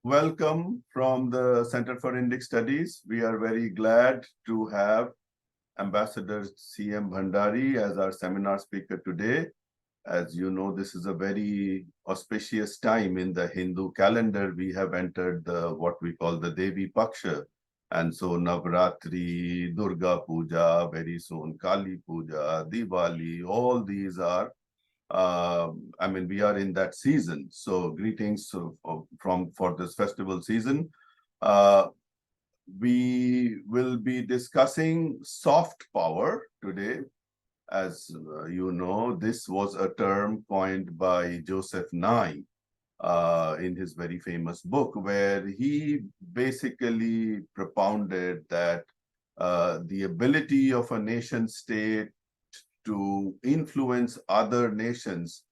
welcome from the Center for Indic Studies. We are very glad to have Ambassador C.M. Bhandari as our seminar speaker today. As you know, this is a very auspicious time in the Hindu calendar. We have entered what we call the Devi Paksha. And so Navratri, Durga Puja, very soon Kali Puja, Diwali, all these are we are in that season. So greetings for this festival season. Uh, we will be discussing soft power today. As you know, this was a term coined by Joseph Nye in his very famous book, where he basically propounded that the ability of a nation state to influence other nations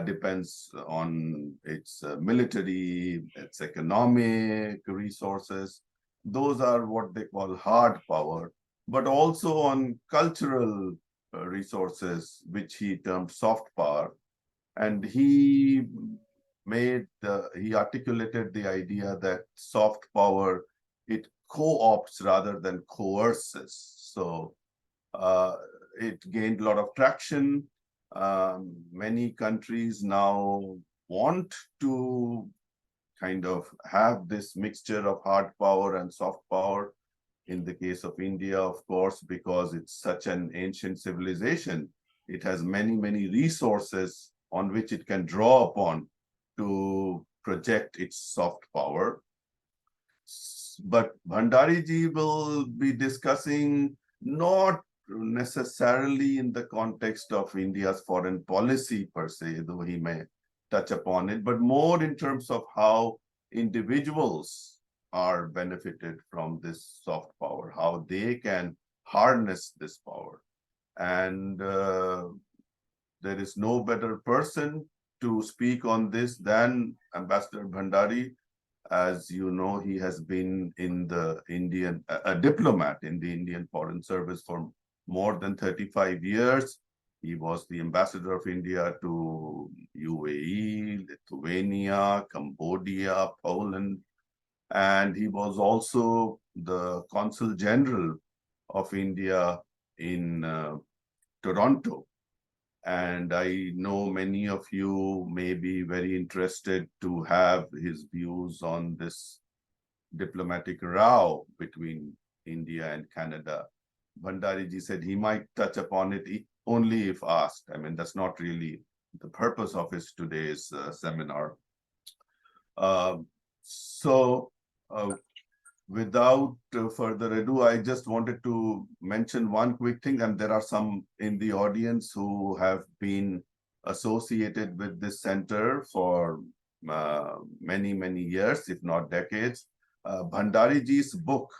depends on its military, its economic resources. Those are what they call hard power, but also on cultural resources, which he termed soft power. And he articulated the idea that soft power, it co-opts rather than coerces. So uh, it gained a lot of traction. Many countries now want to kind of have this mixture of hard power and soft power. In the case of India, of course, because it's such an ancient civilization, it has many, many resources on which it can draw upon to project its soft power. But Bhandari ji will be discussing not necessarily in the context of India's foreign policy per se, though he may touch upon it, but more in terms of how individuals are benefited from this soft power, how they can harness this power. And there is no better person to speak on this than Ambassador Bhandari. As you know, he has been in the a diplomat in the Indian Foreign Service for more than 35 years. He was the ambassador of India to UAE, Lithuania, Cambodia, Poland, and he was also the Consul General of India in Toronto. And I know many of you may be very interested to have his views on this diplomatic row between India and Canada. Bhandari ji said he might touch upon it only if asked. I mean, that's not really the purpose of his today's seminar. Uh, so, without further ado, I just wanted to mention one quick thing, and there are some in the audience who have been associated with this center for many, many years, if not decades. Bhandari ji's book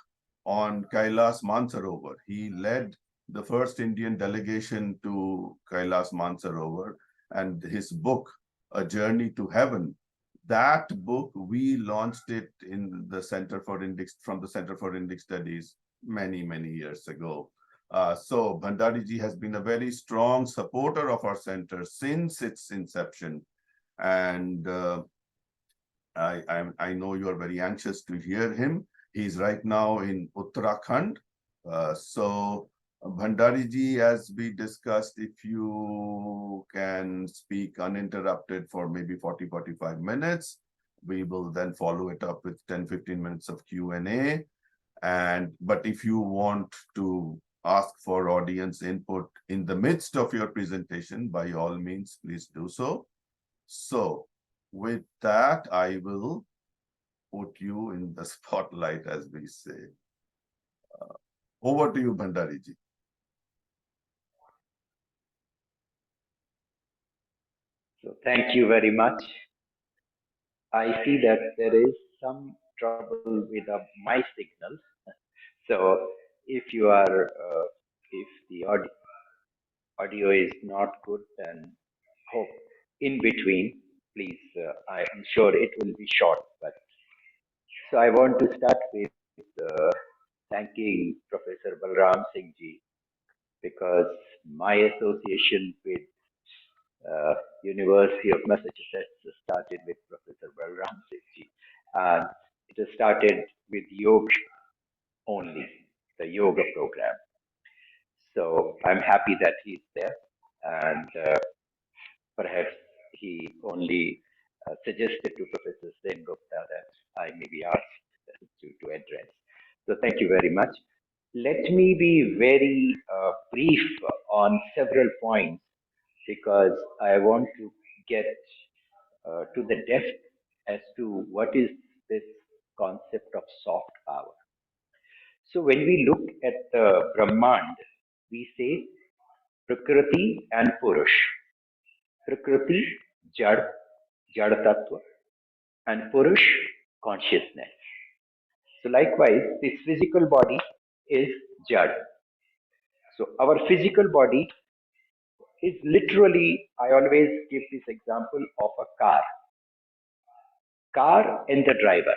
on Kailas Mansarovar. He led the first Indian delegation to Kailas Mansarovar, and his book, A Journey to Heaven, that book, we launched it in the Center for Indic Studies many, many years ago. So Bhandari ji has been a very strong supporter of our center since its inception. And I know you are very anxious to hear him. He's right now in Uttarakhand. So Bhandari ji, as we discussed, if you can speak uninterrupted for maybe 40-45 minutes, we will then follow it up with 10-15 minutes of Q&A. But if you want to ask for audience input in the midst of your presentation, by all means, please do so. So with that, I will put you in the spotlight, as we say. Over to you, Bhandari ji. So thank you very much. I see that there is some trouble with my signal. So if you are, if the audio is not good, then hope in between, please. I am sure it will be short. But so I want to start with thanking Professor Balram Singh ji, because my association with University of Massachusetts started with Professor Balram Singh ji. And started with yoga only, the yoga program. So I'm happy that he's there, and perhaps he only suggested to Professor Sen Gupta that I may be asked to address. So thank you very much. Let me be very brief on several points because I want to get to the depth as to what is this concept of soft power. So when we look at the Brahmand, we say Prakriti and Purush. Prakriti, Jad, Jad Tattva, and Purush, consciousness. So likewise, this physical body is Jad. So our physical body is literally, I always give this example of a car and the driver.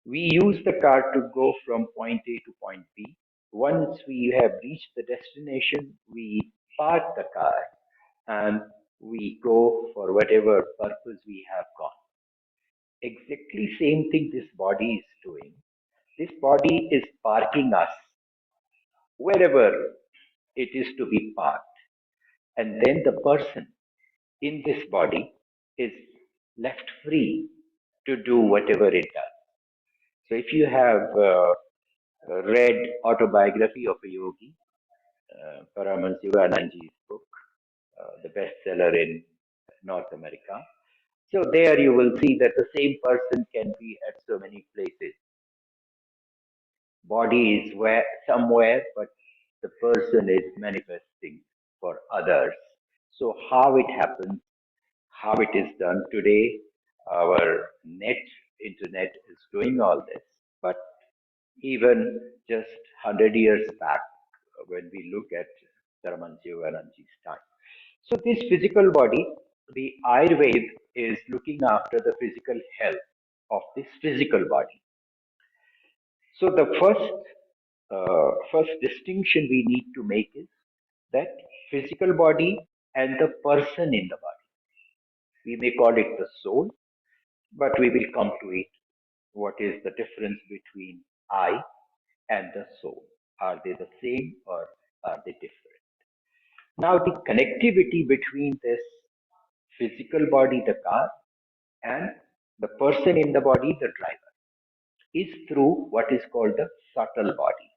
We use the car to go from point A to point B. Once we have reached the destination, we park the car and we go for whatever purpose we have gone. Exactly same thing this body is doing. This body is parking us wherever it is to be parked. And then the person in this body is left free to do whatever it does. So if you have read autobiography of a yogi, Paramahansa Yogananji's book, the bestseller in North America. So there you will see that the same person can be at so many places. Body is where somewhere, but the person is manifesting for others. So how it happens, how it is done today, our internet is doing all this. But even just 100 years back, when we look at Paramahansa Yogananji's time. So this physical body, the Ayurveda is looking after the physical health of this physical body. So the first distinction we need to make is that physical body and the person in the body. We may call it the soul, but we will come to it. What is the difference between I and the soul? Are they the same or are they different? Now, the connectivity between this physical body, the car, and the person in the body, the driver, is through what is called the subtle body.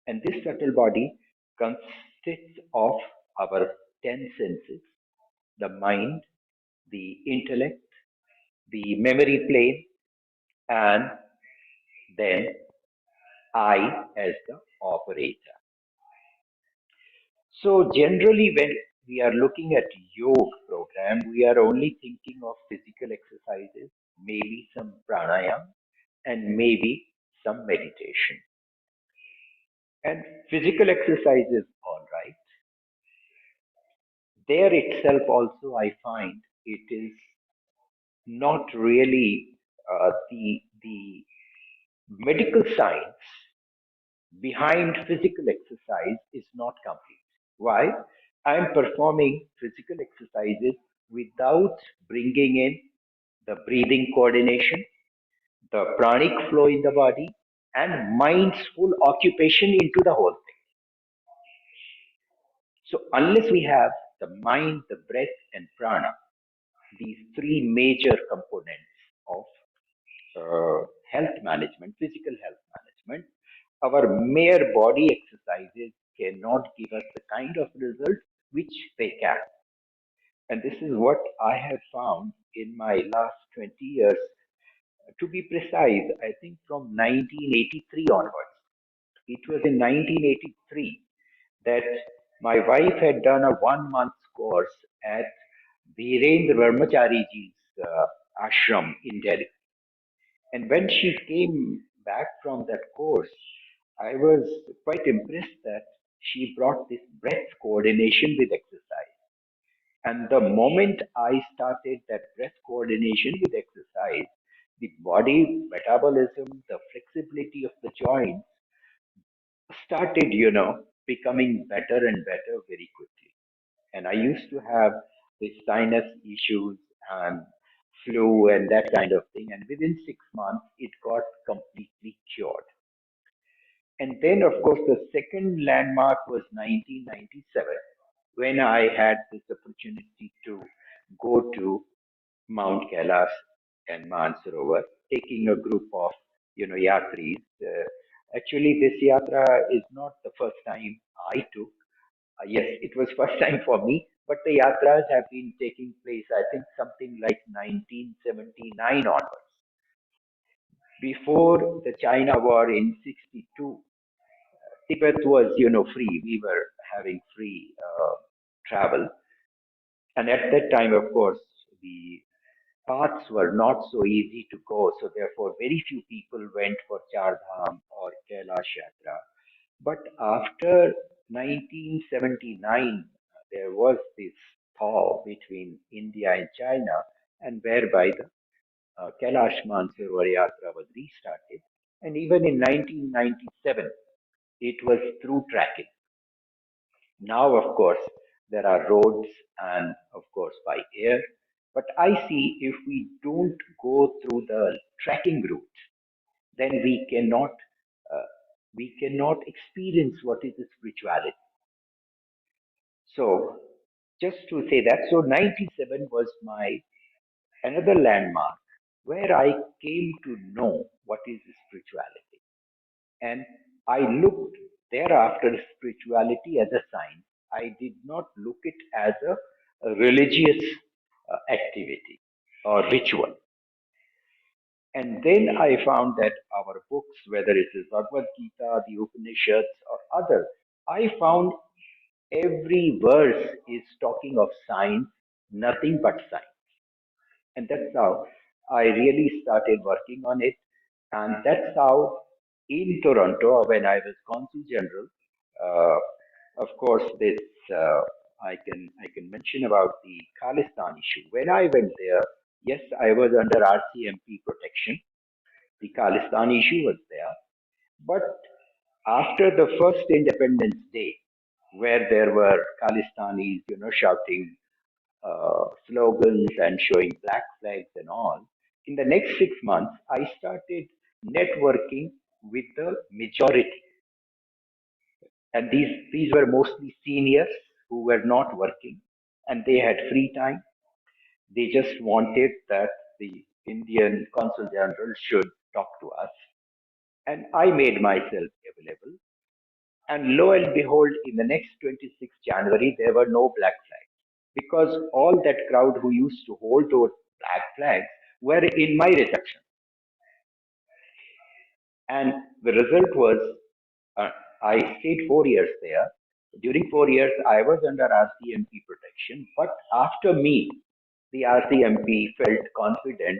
And this subtle body consists of our 10 senses, the mind, the intellect, the memory plane, and then I as the operator. So generally, when we are looking at yoga program, we are only thinking of physical exercises, maybe some pranayam, and maybe some meditation. And physical exercises, all right. There itself also, I find it is not really the medical science behind physical exercise is not complete. Why? I am performing physical exercises without bringing in the breathing coordination, the pranic flow in the body, and mind's full occupation into the whole thing. So, unless we have the mind, the breath, and prana, these three major components of health management, physical health management, our mere body exercises cannot give us the kind of result which they can. And this is what I have found in my last 20 years. To be precise, I think from 1983 onwards. It was in 1983 that my wife had done a 1 month course at Virendra Brahmachariji's ashram in Delhi. And when she came back from that course, I was quite impressed that she brought this breath coordination with exercise. And the moment I started that breath coordination with exercise, the body metabolism, the flexibility of the joints started, becoming better and better very quickly. And I used to have the sinus issues and flu and that kind of thing. And within 6 months, it got completely cured. And then, of course, the second landmark was 1997, when I had this opportunity to go to Mount Kailash and Mansarovar, taking a group of yatris. Actually, this yatra is not the first time I took. Yes, it was first time for me, but the yatras have been taking place. I think something like 1979 onwards. Before the China War in '62, Tibet was free. We were having free travel, and at that time, of course, the paths were not so easy to go. So therefore, very few people went for Char Dham or Kailash Yatra. But after 1979, there was this thaw between India and China, and whereby the Kailash Mansarovar Yatra was restarted. And even in 1997, it was through tracking. Now, of course, there are roads and, of course, by air. But I see if we don't go through the trekking route, then uh, we cannot experience what is the spirituality. So, just to say that, so 97 was my another landmark where I came to know what is spirituality. And I looked thereafter spirituality as a science. I did not look it as a religious activity or ritual. And then I found that our books, whether it is Bhagavad Gita, the Upanishads, or other, I found every verse is talking of science, nothing but science. And that's how I really started working on it. And that's how in Toronto, when I was Consul General, of course, this I can mention about the Khalistan issue. When I went there, yes, I was under RCMP protection. The Khalistan issue was there, but after the first Independence Day, where there were Khalistanis, shouting slogans and showing black flags and all. In the next 6 months, I started networking with the majority, and these were mostly seniors who were not working, and they had free time. They just wanted that the Indian Consul General should talk to us, and I made myself available. And lo and behold, in the next 26th January, there were no black flags because all that crowd who used to hold those black flags were in my reception. And the result was uh, I stayed 4 years there. During 4 years, I was under RCMP protection, but after me, the RCMP felt confident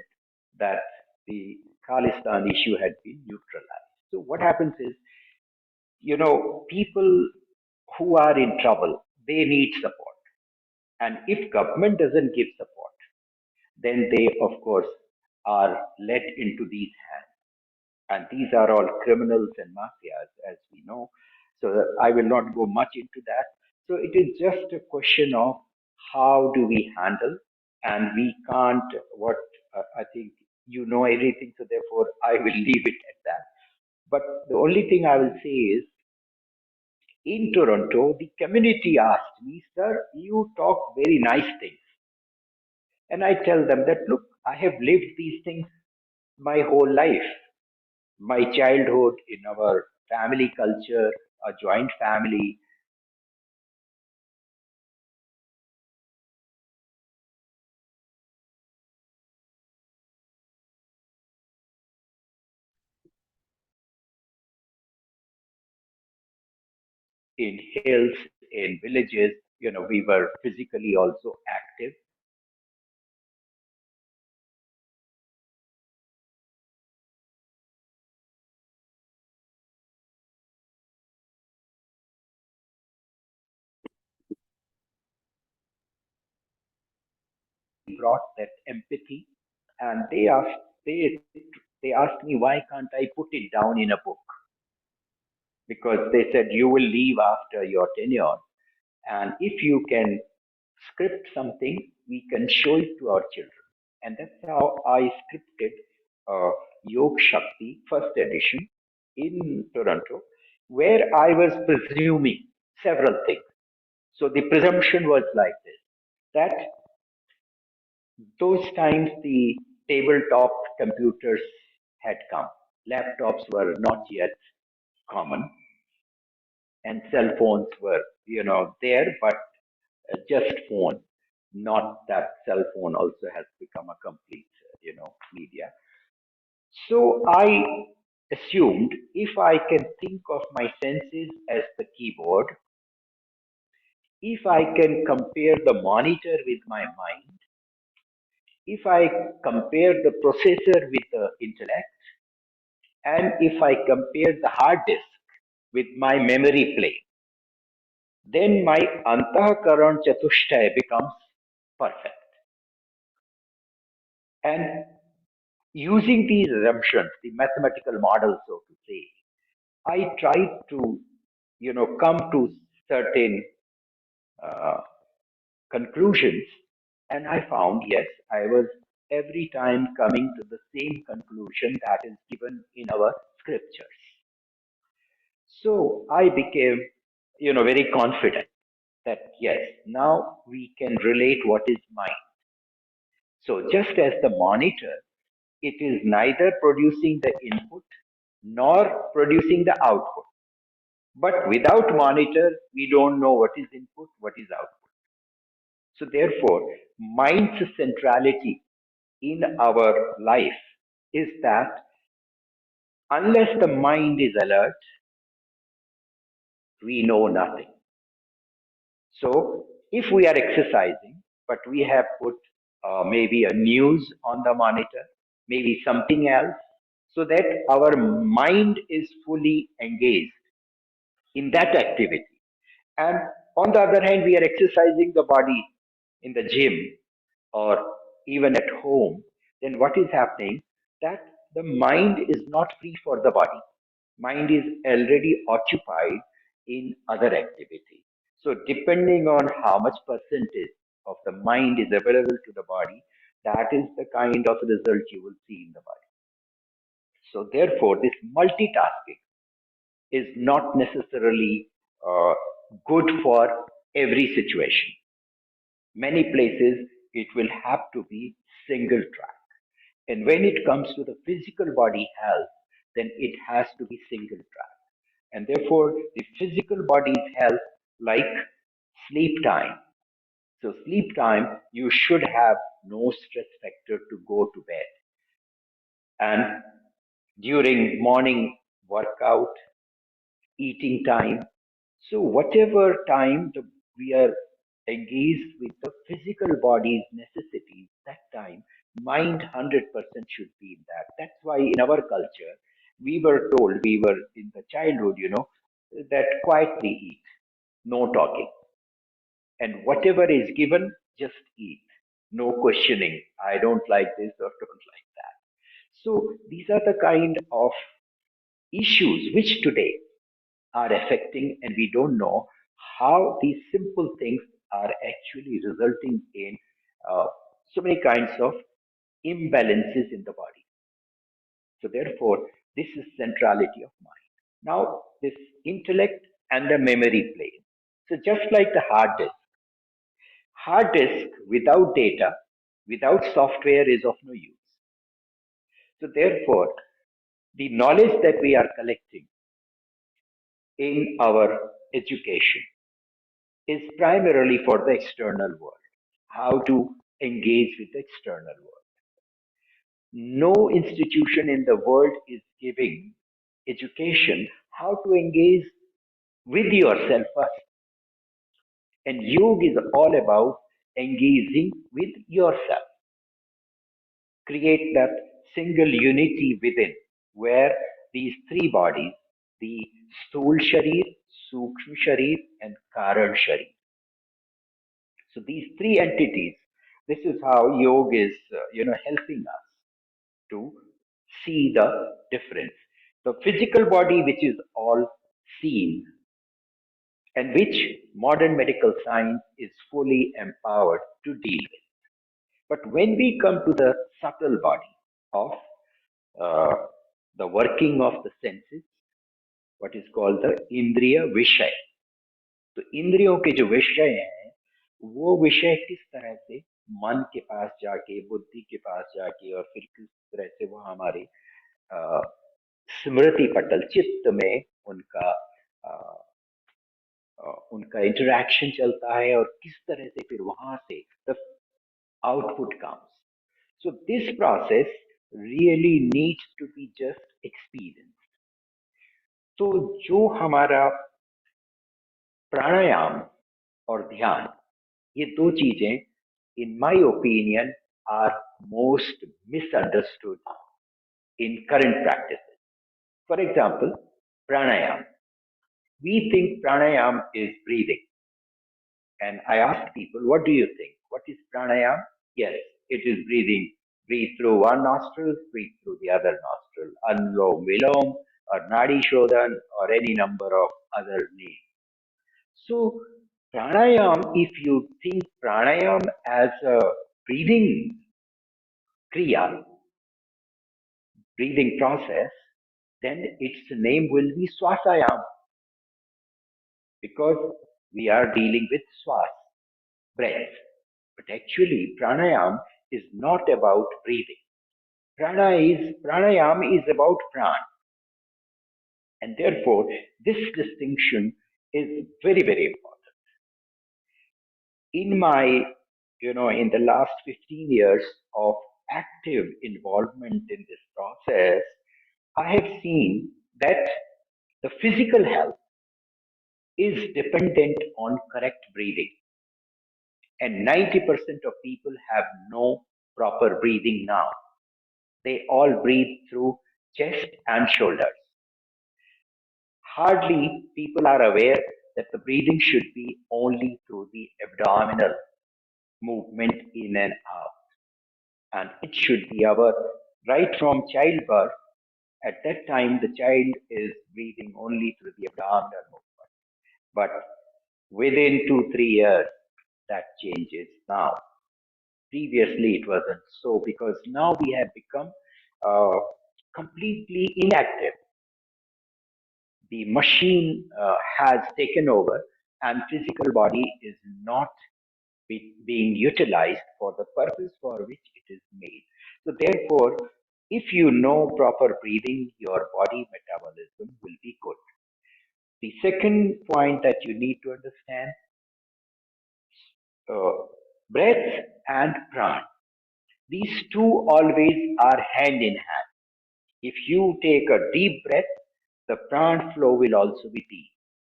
that the Khalistan issue had been neutralized. So what happens is, people who are in trouble, they need support. And if government doesn't give support, then they, of course, are led into these hands. And these are all criminals and mafias, as we know. So I will not go much into that. So it is just a question of how do we handle, and we can't, what I think everything, so therefore I will leave it at that. But the only thing I will say is, in Toronto, the community asked me, sir, you talk very nice things. And I tell them that, look, I have lived these things my whole life. My childhood, in our family culture, a joint family, in hills, in villages, we were physically also active. Brought that empathy, and they asked me why can't I put it down in a book, because they said you will leave after your tenure, and if you can script something, we can show it to our children. And that's how I scripted uh, Yog Shakti first edition in Toronto, where I was presuming several things. So the presumption was like this, that those times the tabletop computers had come. Laptops were not yet common, and cell phones were, there, but just phone. Not that cell phone also has become a complete, media. So I assumed if I can think of my senses as the keyboard, if I can compare the monitor with my mind, if I compare the processor with the intellect, and if I compare the hard disk with my memory plane, then my Antahakaran Chatushtay becomes perfect. And using these assumptions, the mathematical model, so to say, I tried to, come to certain uh, conclusions, and I found, yes, I was every time coming to the same conclusion that is given in our scriptures. So I became, very confident that yes, now we can relate what is mind. So just as the monitor, it is neither producing the input nor producing the output. But without monitor, we don't know what is input, what is output. So therefore, mind's centrality in our life is that unless the mind is alert, we know nothing. So if we are exercising, but we have put maybe a news on the monitor, maybe something else, so that our mind is fully engaged in that activity. And on the other hand, we are exercising the body in the gym or even at home, then what is happening? That the mind is not free for the body. Mind is already occupied in other activity. So depending on how much percentage of the mind is available to the body, that is the kind of result you will see in the body. So therefore, this multitasking is not necessarily uh, good for every situation. Many places it will have to be single track. And when it comes to the physical body health, then it has to be single track. And therefore, the physical body's health, like sleep time. So, sleep time, you should have no stress factor to go to bed. And during morning workout, eating time, so whatever time we are engaged with the physical body's necessities, that time, mind 100% should be in that. That's why in our culture, we were told, we were in the childhood, that quietly eat, no talking. And whatever is given, just eat. No questioning. I don't like this or don't like that. So these are the kind of issues which today are affecting, and we don't know how these simple things are actually resulting in uh, so many kinds of imbalances in the body. So, therefore, this is centrality of mind. Now, this intellect and the memory plane. So, just like the hard disk without data, without software is of no use. So, therefore, the knowledge that we are collecting in our education is primarily for the external world, how to engage with the external world. No institution in the world is giving education how to engage with yourself first. And yoga is all about engaging with yourself. Create that single unity within where these three bodies, the Sthul Sharir, Sukshma Sharir, and Karan Sharir. So these three entities, this is how yoga is, helping us to see the difference. The physical body, which is all seen, and which modern medical science is fully empowered to deal with. But when we come to the subtle body of uh, the working of the senses, what is called the इंद्रिय विषय, तो इंद्रियों के जो विषय हैं वो विषय किस तरह से मन के पास जाके बुद्धि के पास जाके और फिर किस तरह से वो हमारे अ, स्मृति पटल चित्त में उनका अ, उनका इंटरेक्शन चलता है और किस तरह से फिर वहां से the output comes. So this process really needs to be just experienced. तो जो हमारा प्राणायाम और ध्यान, ये दो चीजें in my opinion are most misunderstood in current practices. For example, pranayam. We think pranayam is breathing. And I ask people, what do you think? What is pranayam? Yes, it is breathing. Breathe through one nostril, breathe through the other nostril. Anulom Vilom or Nadi Shodhan or any number of other names. So, pranayam, if you think pranayam as a breathing kriya, breathing process, then its name will be swasayam because we are dealing with swas, breath. But actually, pranayam is not about breathing. Pranayam is about pran. And therefore, this distinction is very, very important. In my, in the last 15 years of active involvement in this process, I have seen that the physical health is dependent on correct breathing. And 90% of people have no proper breathing now. They all breathe through chest and shoulders. Hardly people are aware that the breathing should be only through the abdominal movement in and out. And it should be our right from childbirth. At that time, the child is breathing only through the abdominal movement. But within 2-3 years, that changes now. Previously, it wasn't so because now we have become uh, completely inactive. The machine has taken over, and physical body is not being utilized for the purpose for which it is made. So, therefore, if you know proper breathing, your body metabolism will be good. The second point that you need to understand, uh, breath and pran. These two always are hand in hand. If you take a deep breath, the pran flow will also be deep.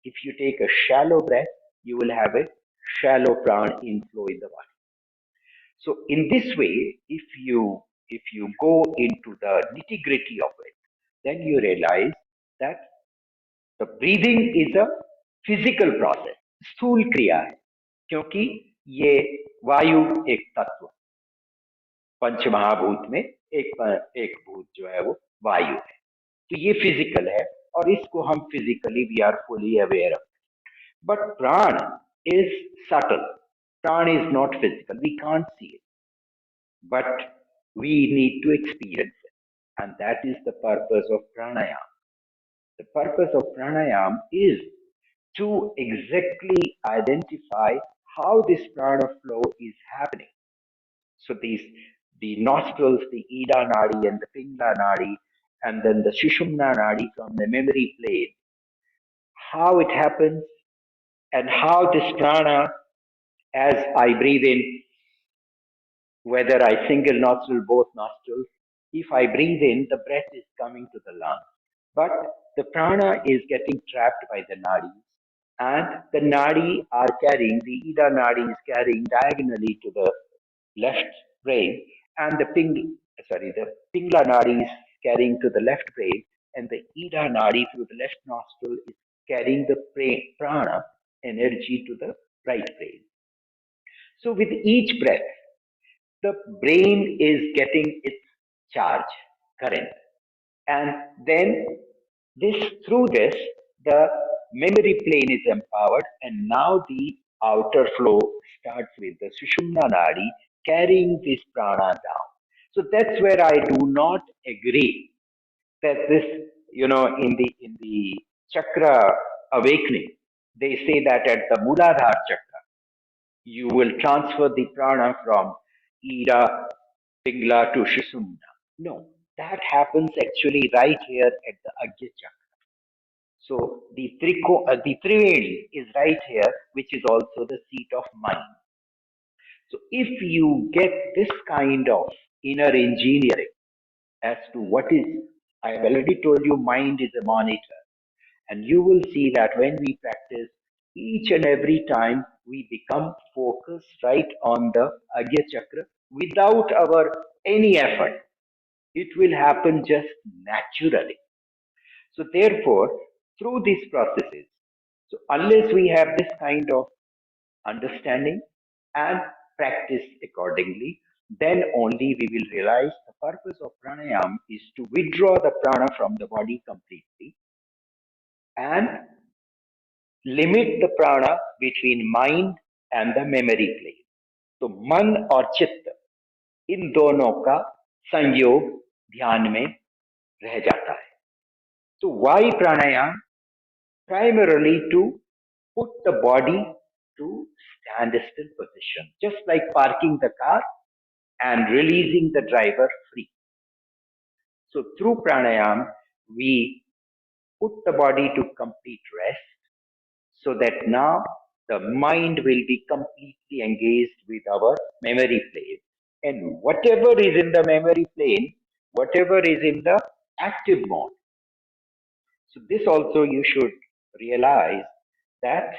If you take a shallow breath, you will have a shallow pran inflow in the body. So in this way, if you go into the nitty gritty of it, then you realize that the breathing is a physical process, स्थूल क्रिया है, क्योंकि ये वायु एक तत्व, पंच महाभूत में एक भूत जो है वो वायु है. तो ये फिजिकल है और इसको हम physically we are fully aware of. But prana is subtle. Prana is not physical, we can't see it, but we need to experience it, and that is the purpose of pranayama. The purpose of pranayam is to exactly identify how this prana flow is happening. So the nostrils, the Ida Nadi and the Pingla Nadi, and then the Sushumna Nadi from the memory plane, how it happens, and how this prana, as I breathe in, whether I single nostril, both nostrils, if I breathe in, the breath is coming to the lungs. But the prana is getting trapped by the nadis, and the nadi are carrying, the Ida nadi is carrying diagonally to the left brain, and the Pingla nadi is carrying to the left brain, and the Ida nadi through the left nostril is carrying the prana energy to the right brain. So with each breath, the brain is getting its charge, current, and then through this, the memory plane is empowered, and now the outer flow starts with the Sushumna Nadi carrying this prana down. So that's where I do not agree that this, in the chakra awakening, they say that at the Muladhara chakra, you will transfer the prana from Ida, Pingla to Shusumna. No, that happens actually right here at the Agya chakra. So the Triveni is right here, which is also the seat of mind. So if you get this kind of inner engineering as to what is, I have already told you, mind is a monitor, and you will see that when we practice, each and every time we become focused right on the Agya Chakra without our any effort. It will happen just naturally. So therefore, through these processes, so unless we have this kind of understanding and practice accordingly, then only we will realize the purpose of pranayam is to withdraw the prana from the body completely and limit the prana between mind and the memory plane. तो मन और चित्त इन दोनों का संयोग ध्यान में रह जाता है. तो why pranayam? Primarily to put the body to standstill position, just like parking the car and releasing the driver free. So through pranayam, we put the body to complete rest so that now the mind will be completely engaged with our memory plane. And whatever is in the memory plane, whatever is in the active mode. So this also you should realize that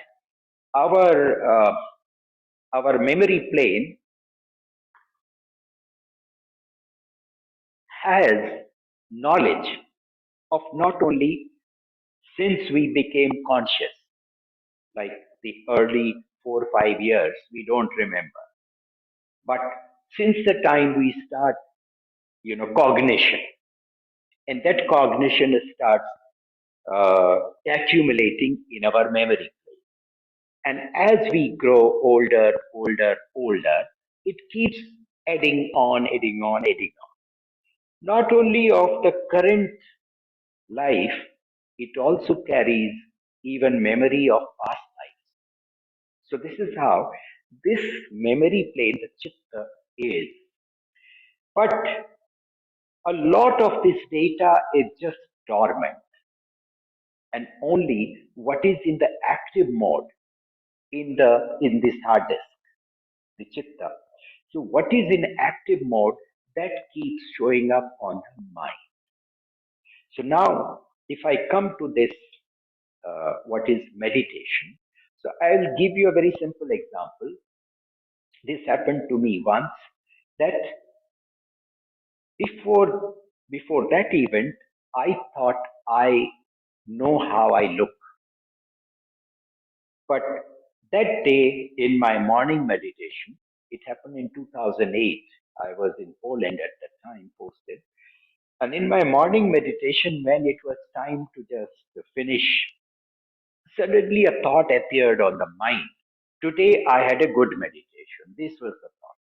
our our memory plane has knowledge of not only since we became conscious, like the early 4 or 5 years, we don't remember. But since the time we start, cognition, and that cognition starts accumulating in our memory. And as we grow older, it keeps adding on, adding on. Not only of the current life, it also carries even memory of past life. So this is how this memory plane, the chitta, is. But a lot of this data is just dormant, and only what is in the active mode in this hard disk, the chitta. So what is in active mode that keeps showing up on the mind. So now, if I come to this, what is meditation? So I'll give you a very simple example. This happened to me once that before before that event, I thought I know how I look. But that day in my morning meditation, it happened in 2008. I was in Poland at that time, posted. And in my morning meditation, when it was time to just finish, suddenly a thought appeared on the mind. Today I had a good meditation. This was the thought.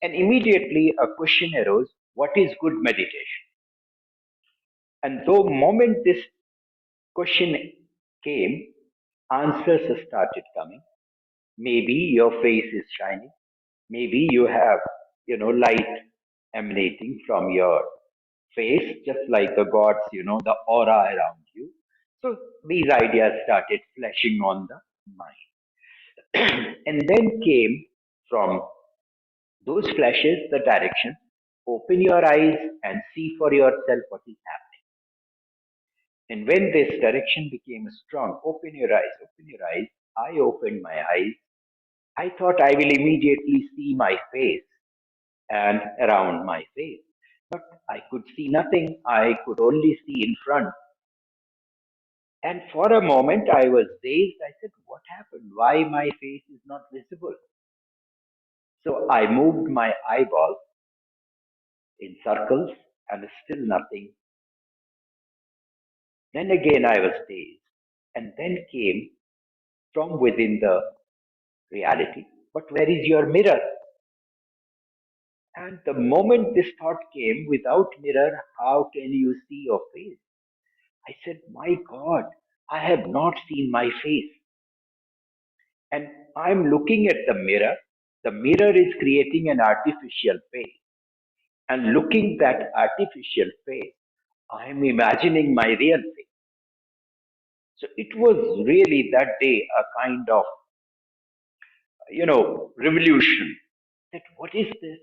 And immediately a question arose, what is good meditation? And the moment this question came, answers started coming. Maybe your face is shining. Maybe you have, light emanating from your face, just like the gods, the aura around you. So these ideas started flashing on the mind. And then came from those flashes the direction, open your eyes and see for yourself what is happening. And when this direction became strong, open your eyes, I opened my eyes. I thought I will immediately see my face and around my face. But I could see nothing. I could only see in front. And for a moment I was dazed. I said, what happened? Why my face is not visible? So I moved my eyeball in circles and still nothing. Then again I was dazed. And then came from within the reality. But where is your mirror? And the moment this thought came, without mirror, how can you see your face? I said, my God, I have not seen my face. And I'm looking at the mirror. The mirror is creating an artificial face. And looking that artificial face, I'm imagining my real face. So it was really that day a kind of, revolution. That what is this?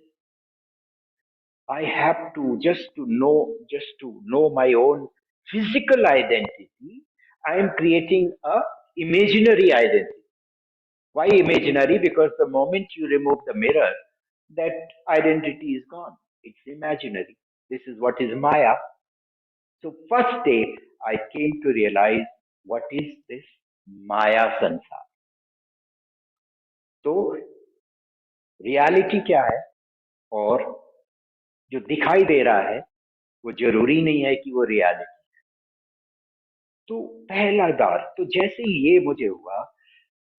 I have to just to know my own physical identity. I am creating a imaginary identity. Why imaginary? Because the moment you remove the mirror, that identity is gone. It's imaginary. This is what is Maya. So first day I came to realize what is this Maya Sansar. तो reality क्या है और जो दिखाई दे रहा है वो जरूरी नहीं है कि वो रियलिटी. तो पहला बार तो जैसे ही ये मुझे हुआ,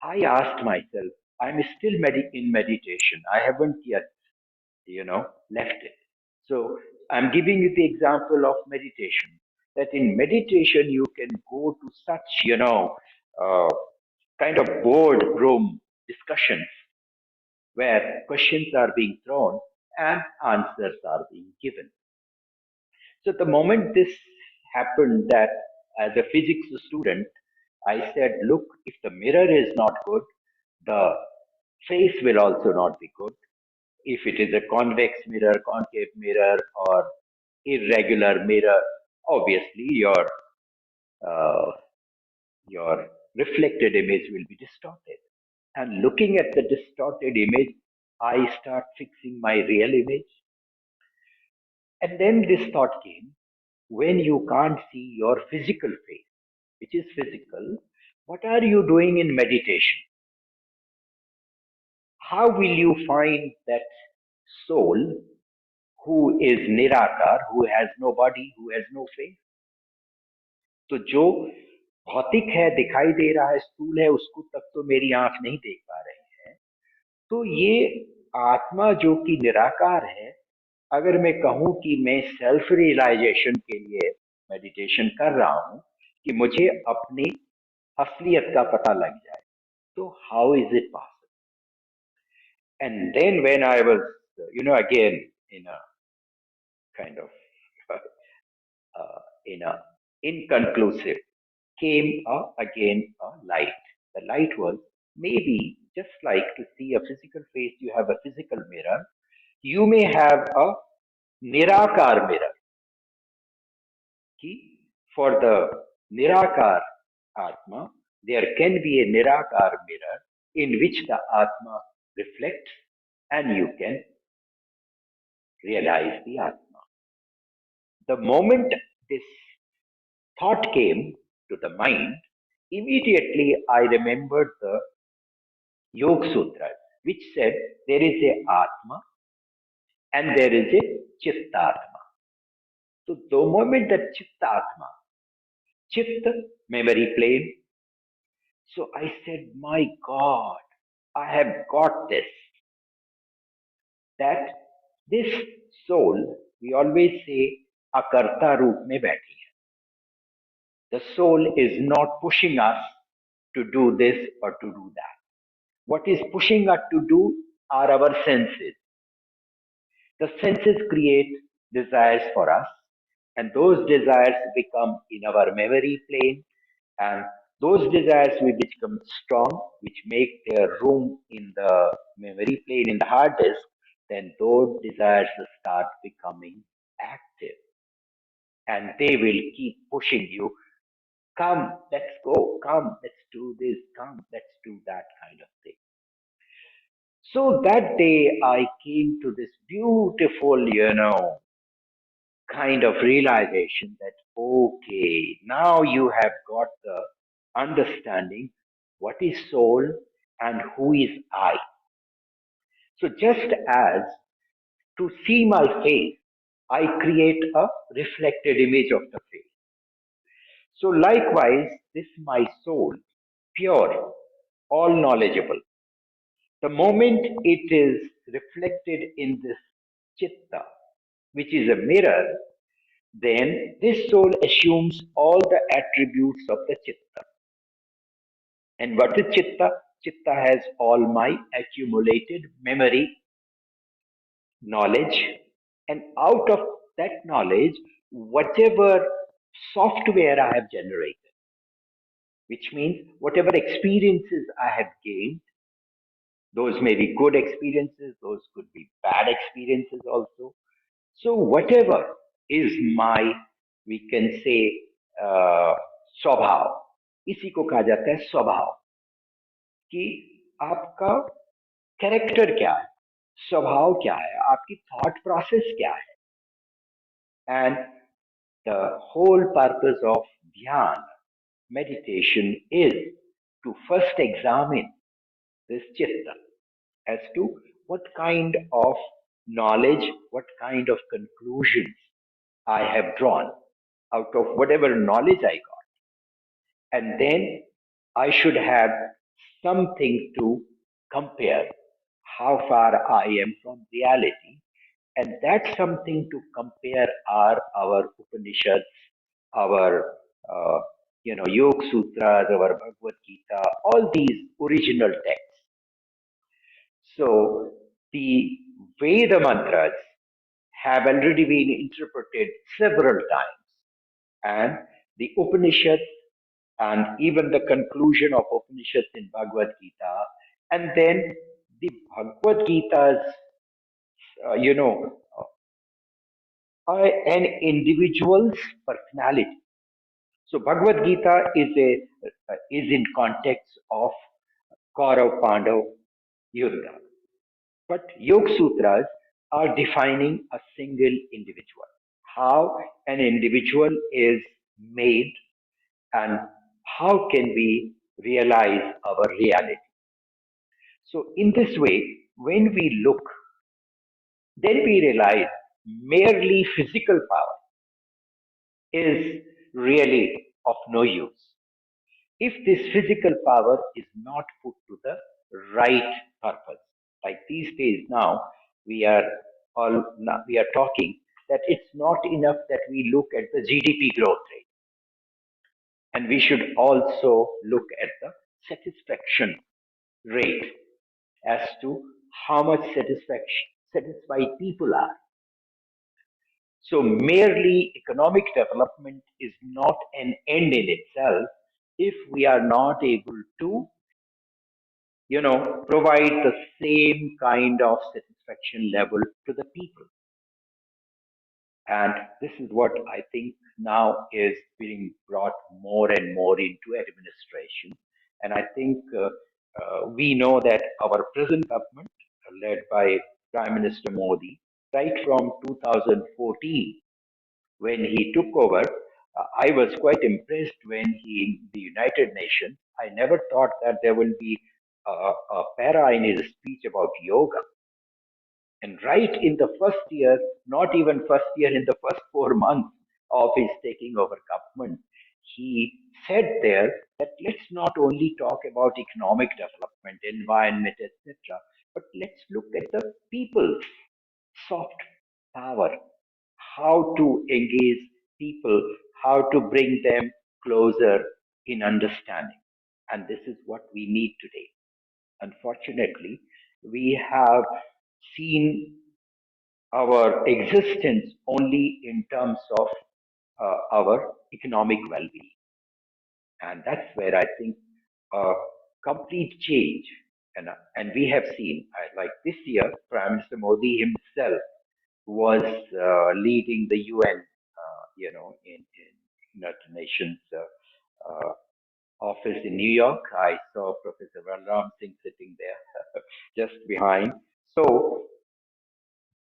I asked my self, I am still in meditation, I haven't yet left it. So I'm giving you the example of meditation, that in meditation you can go to such uh, kind of board room discussions where questions are being thrown and answers are being given. So the moment this happened, that as a physics student, I said, look, if the mirror is not good, the face will also not be good. If it is a convex mirror, concave mirror, or irregular mirror, obviously uh, your reflected image will be distorted. And looking at the distorted image, I start fixing my real image. And then this thought came, when you can't see your physical face, which is physical, what are you doing in meditation? How will you find that soul who is nirakar, who has no body, who has no face? तो जो भौतिक है, दिखाई दे रहा है, स्थूल है, उसको तक तो मेरी आंख नहीं देख पा रही है. तो ये आत्मा जो कि निराकार है, अगर मैं कहूं कि मैं सेल्फ रियलाइजेशन के लिए मेडिटेशन कर रहा हूं कि मुझे अपनी असलियत का पता लग जाए, तो how is it possible? And then when I was again in a kind of in a inconclusive, came again a light. The light was, maybe just like to see a physical face, you have a physical mirror, you may have a nirakar mirror. For the nirakar atma, there can be a nirakar mirror in which the atma reflects and you can realize the atma. The moment this thought came to the mind, immediately I remembered the Yoga Sutras, which said there is a Atma and there is a Chittatma. So the moment that Chittatma, Chitta, memory plane, so I said, my God, I have got this. That this soul, we always say, akarta roop mein baiti hai. The soul is not pushing us to do this or to do that. What is pushing us to do are our senses. The senses create desires for us, and those desires become in our memory plane, and those desires will become strong, which make their room in the memory plane in the hard disk. Then those desires start becoming active, and they will keep pushing you. Come, let's go. Come, let's do this. Come, let's do that kind of thing. So that day I came to this beautiful, kind of realization that, okay, now you have got the understanding what is soul and who is I. So just as to see my face, I create a reflected image of the face. So likewise, this my soul, pure, all knowledgeable. The moment it is reflected in this chitta, which is a mirror, then this soul assumes all the attributes of the chitta. And what is chitta? Chitta has all my accumulated memory, knowledge, and out of that knowledge, whatever software I have generated, which means whatever experiences I have gained, those may be good experiences, those could be bad experiences also. So, whatever is my, we can say, स्वभाव, इसी को कहा जाता है स्वभाव, कि आपका character क्या है, स्वभाव क्या है, आपकी थॉट प्रोसेस क्या है. And the whole purpose of dhyan, meditation, is to first examine this chitta as to what kind of knowledge, what kind of conclusions I have drawn out of whatever knowledge I got. And then I should have something to compare how far I am from reality. And that something to compare are our Upanishads, our Yoga Sutras, our Bhagavad Gita, all these original texts. So the Veda mantras have already been interpreted several times, and the Upanishads and even the conclusion of Upanishads in Bhagavad Gita, and then the Bhagavad Gita's, uh, you know, an individual's personality. So Bhagavad Gita is in context of Kaurav Pandav Yuddha. But Yoga Sutras are defining a single individual, how an individual is made, and how can we realize our reality. So, in this way, when we look, then we realize merely physical power is really of no use if this physical power is not put to the right purpose. Like these days now, we are we are talking that it's not enough that we look at the GDP growth rate, and we should also look at the satisfaction rate as to how much satisfied people are. So merely economic development is not an end in itself if we are not able to, provide the same kind of satisfaction level to the people. And this is what I think now is being brought more and more into administration. And I think we know that our present government, led by Prime Minister Modi, right from 2014, when he took over, I was quite impressed when he, in the United Nations, I never thought that there will be a para in his speech about yoga. And right in the first year, not even first year, in the first 4 months of his taking over government, he said there that let's not only talk about economic development, environment, etc., but let's look at the people's soft power, how to engage people, how to bring them closer in understanding. And this is what we need today. Unfortunately, we have seen our existence only in terms of our economic well being. And that's where I think a complete change, and we have seen, like this year, Prime Minister Modi himself was leading the UN, in United Nations office in New York. I saw Professor Balram Singh sitting there just behind. So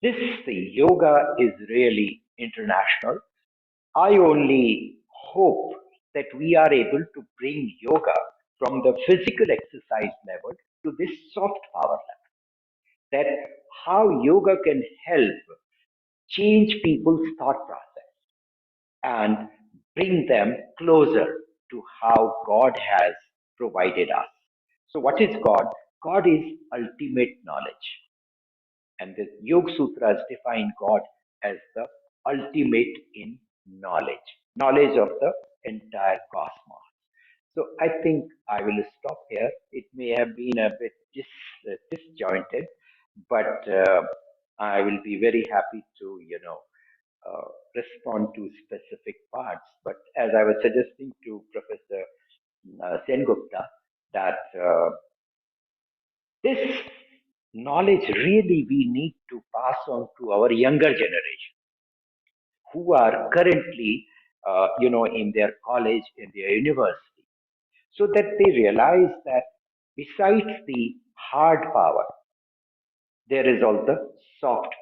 this yoga is really international. I only hope that we are able to bring yoga from the physical exercise level to this soft power level. That how yoga can help change people's thought process and bring them closer to how God has provided us. So, what is God? God is ultimate knowledge. And the Yoga Sutras define God as the ultimate in knowledge, knowledge of the entire cosmos. So I think I will stop here. It may have been a bit disjointed, but I will be very happy to, respond to specific parts. But as I was suggesting to Professor Sengupta, that this knowledge really we need to pass on to our younger generation who are currently, in their college, in their university, so that they realize that besides the hard power, there is also soft,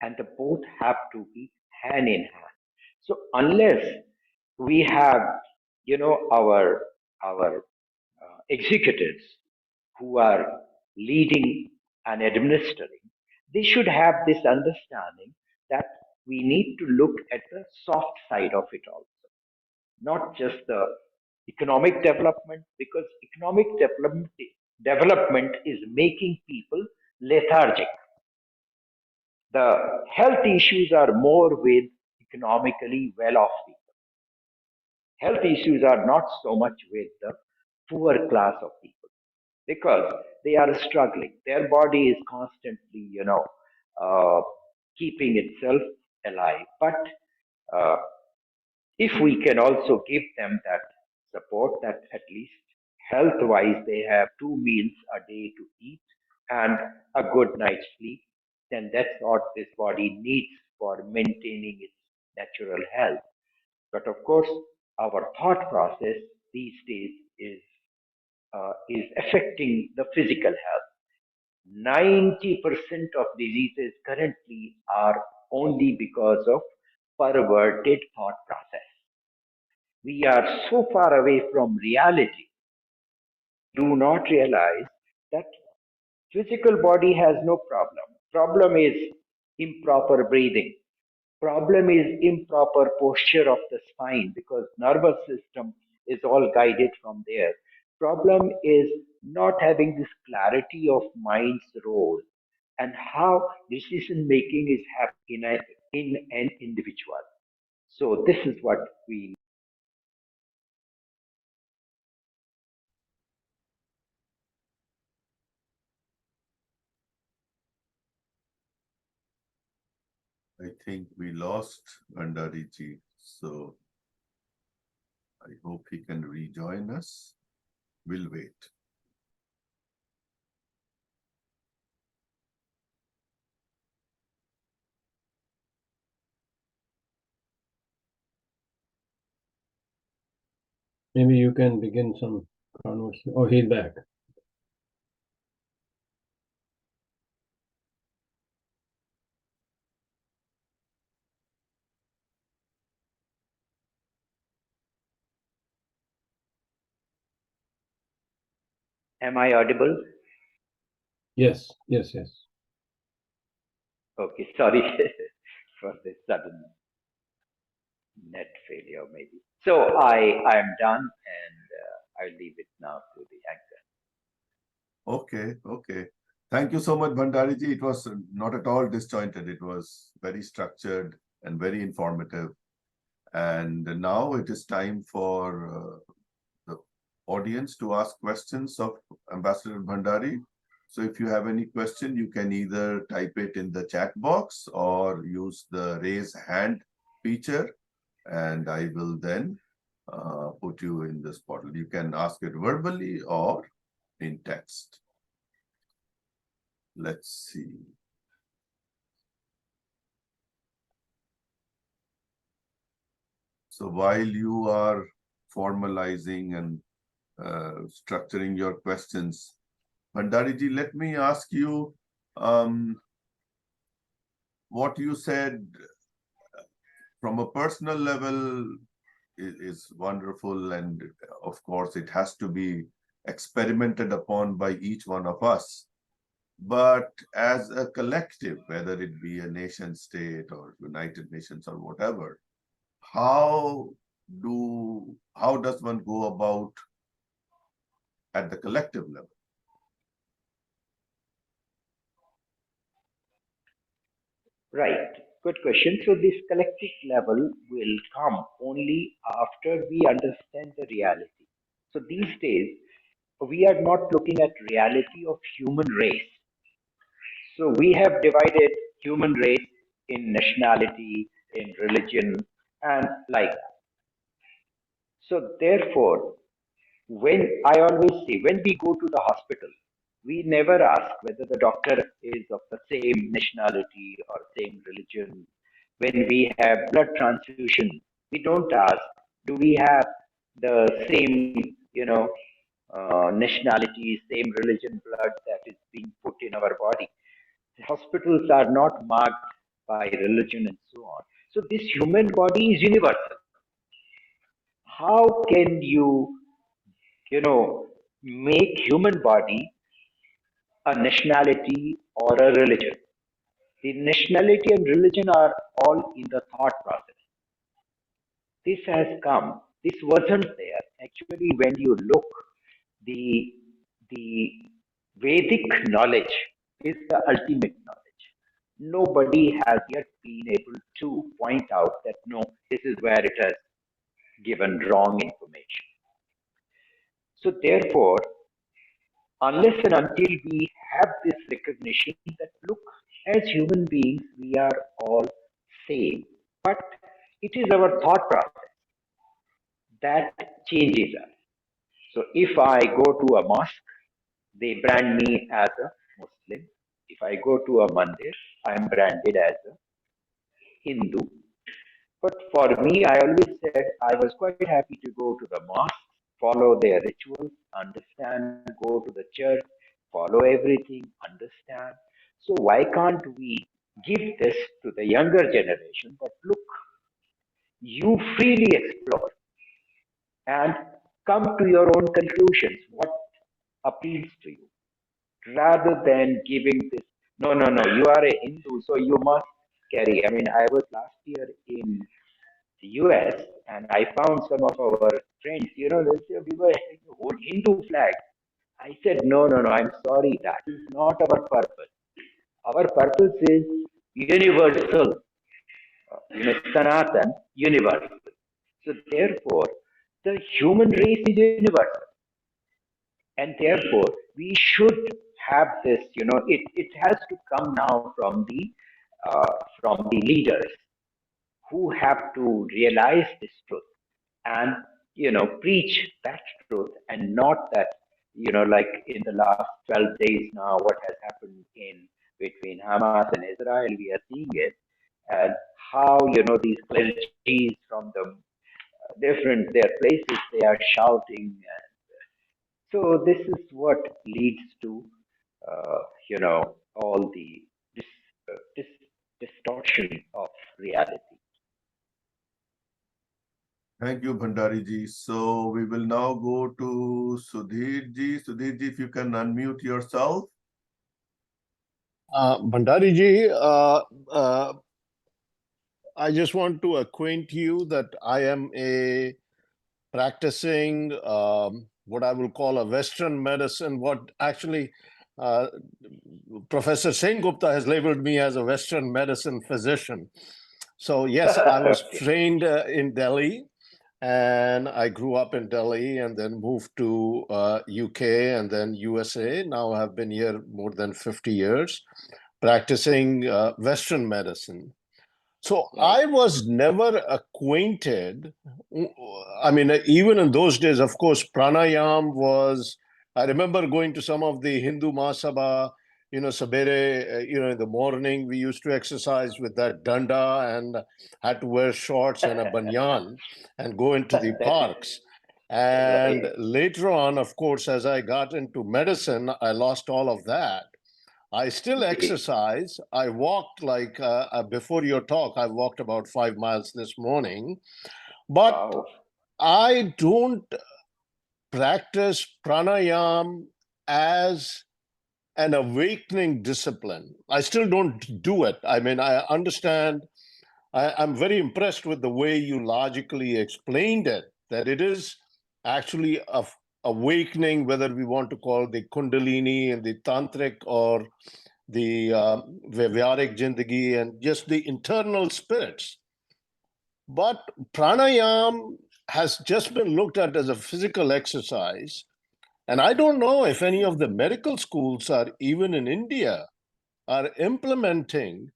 and the both have to be hand in hand. So unless we have, our executives who are leading and administering, they should have this understanding that we need to look at the soft side of it also, not just the economic development, because economic development is making people lethargic. The health issues are more with economically well off people. Health issues are not so much with the poor class of people because they are struggling. Their body is constantly, uh, keeping itself alive. But uh, if we can also give them that support, that at least health wise they have 2 meals a day to eat and a good night's sleep, then that's what this body needs for maintaining its natural health. But of course, our thought process these days is affecting the physical health. 90% of diseases currently are only because of perverted thought process. We are so far away from reality, do not realize that physical body has no problem. Problem is improper breathing. Problem is improper posture of the spine because nervous system is all guided from there. Problem is not having this clarity of mind's role and how decision making is happening in an individual. So this is what we. I think we lost Bhandari ji. So I hope he can rejoin us. We'll wait. Maybe you can begin some conversation. Oh, he's back. Am I audible? Yes, yes, yes. Okay, sorry for the sudden net failure, maybe. So I am done, and I'll leave it now to the anchor. Okay, okay. Thank you so much, Bhandari ji. It was not at all disjointed. It was very structured and very informative. And now it is time for the audience to ask questions of Ambassador Bhandari. So if you have any question, you can either type it in the chat box or use the raise hand feature, and I will then put you in this portal. You can ask it verbally or in text. Let's see. So while you are formalizing and structuring your questions, Bhandari ji, let me ask you what you said from a personal level is wonderful, and of course it has to be experimented upon by each one of us. But as a collective, whether it be a nation state or United Nations or whatever, how does one go about at the collective level? Right. Good question. So this collective level will come only after we understand the reality. So these days, we are not looking at reality of human race. So we have divided human race in nationality, in religion, and like that. So therefore, when I always say, when we go to the hospital, we never ask whether the doctor is of the same nationality or same religion. When we have blood transfusion, we don't ask, do we have the same, nationality, same religion blood that is being put in our body. Hospitals are not marked by religion and so on. So this human body is universal. How can make human body a nationality or a religion? The nationality and religion are all in the thought process. This has come. This wasn't there. Actually, when you look, the the Vedic knowledge is the ultimate knowledge. Nobody has yet been able to point out that no, this is where it has given wrong information. So therefore, unless and until we have this recognition that look, as human beings, we are all same, but it is our thought process that changes us. So if I go to a mosque, they brand me as a Muslim. If I go to a mandir, I'm branded as a Hindu. But for me, I always said I was quite happy to go to the mosque, follow their rituals, understand, go to the church, follow everything, understand. So why can't we give this to the younger generation that look, you freely explore and come to your own conclusions, what appeals to you, rather than giving this, no, no, no, you are a Hindu, so you must carry. I mean, I was last year in the US and I found some of our friends, they said we were Hindu flag. I said, no, no, no, I'm sorry, that is not our purpose. Our purpose is universal, Sanatan, universal. So therefore, the human race is universal. And therefore, we should have this, it has to come now from the leaders who have to realize this truth and preach that truth and not that like in the last 12 days now what has happened in between Hamas and Israel, we are seeing it, and how these clergies from the different their places, they are shouting. So this is what leads to all the dis, dis, distortion of reality. Thank you, Bhandari ji. So we will now go to Sudhir ji. Sudhir ji, if you can unmute yourself. Bhandari ji, I just want to acquaint you that I am a practicing what I will call a Western medicine. What actually Professor Sengupta has labeled me as a Western medicine physician. So yes, I was trained in Delhi, and I grew up in Delhi and then moved to UK and then USA. Now I have been here more than 50 years practicing Western medicine. So I was never acquainted. I mean, even in those days, of course, pranayam was. I remember going to some of the Hindu Mahasabha, sabere, in the morning, we used to exercise with that danda and had to wear shorts and a banyan and go into the parks. And Right. later on, of course, as I got into medicine, I lost all of that. I still exercise. I walked like before your talk, I walked about 5 miles this morning, but Wow. I don't practice pranayam as an awakening discipline. I still don't do it. I mean, I understand. I'm very impressed with the way you logically explained it, that it is actually awakening, whether we want to call the Kundalini and the Tantric or the Vyavharik Jindagi and just the internal spirits. But pranayam has just been looked at as a physical exercise. And I don't know if any of the medical schools are even in India are implementing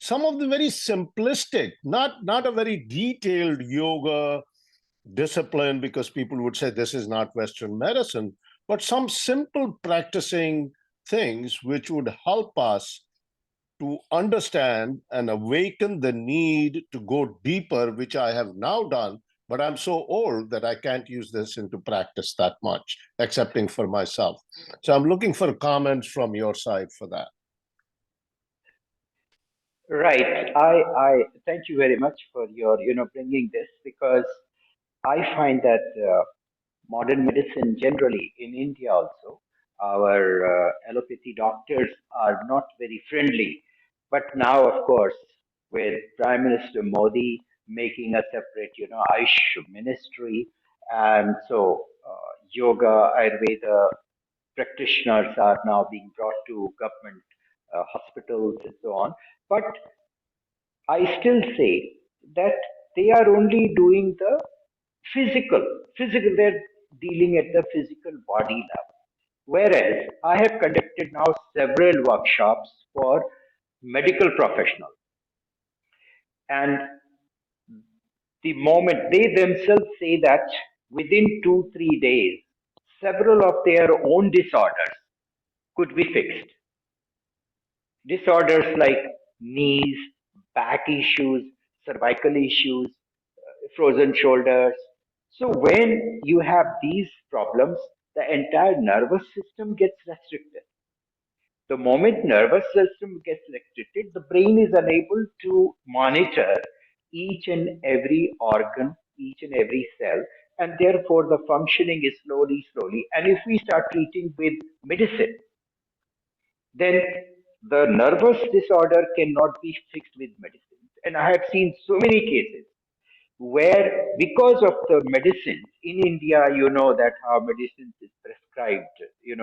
some of the very simplistic, not a very detailed yoga discipline, because people would say this is not Western medicine, but some simple practicing things which would help us to understand and awaken the need to go deeper, which I have now done. But I'm so old that I can't use this into practice that much, excepting for myself. So I'm looking for comments from your side for that. Right. I thank you very much for your, bringing this, because I find that modern medicine generally in India also, our allopathy doctors are not very friendly. But now, of course, with Prime Minister Modi making a separate, Ayush ministry, and so yoga, Ayurveda practitioners are now being brought to government hospitals and so on. But I still say that they are only doing the physical, they're dealing at the physical body level. Whereas I have conducted now several workshops for medical professionals, and the moment they themselves say that within 2, 3 days, several of their own disorders could be fixed. Disorders like knees, back issues, cervical issues, frozen shoulders. So when you have these problems, the entire nervous system gets restricted. The moment nervous system gets restricted, the brain is unable to monitor each and every organ, each and every cell, and therefore the functioning is slowly. And if we start treating with medicine, then the nervous disorder cannot be fixed with medicine. And I have seen so many cases where, because of the medicines in India, you know that how medicines is prescribed,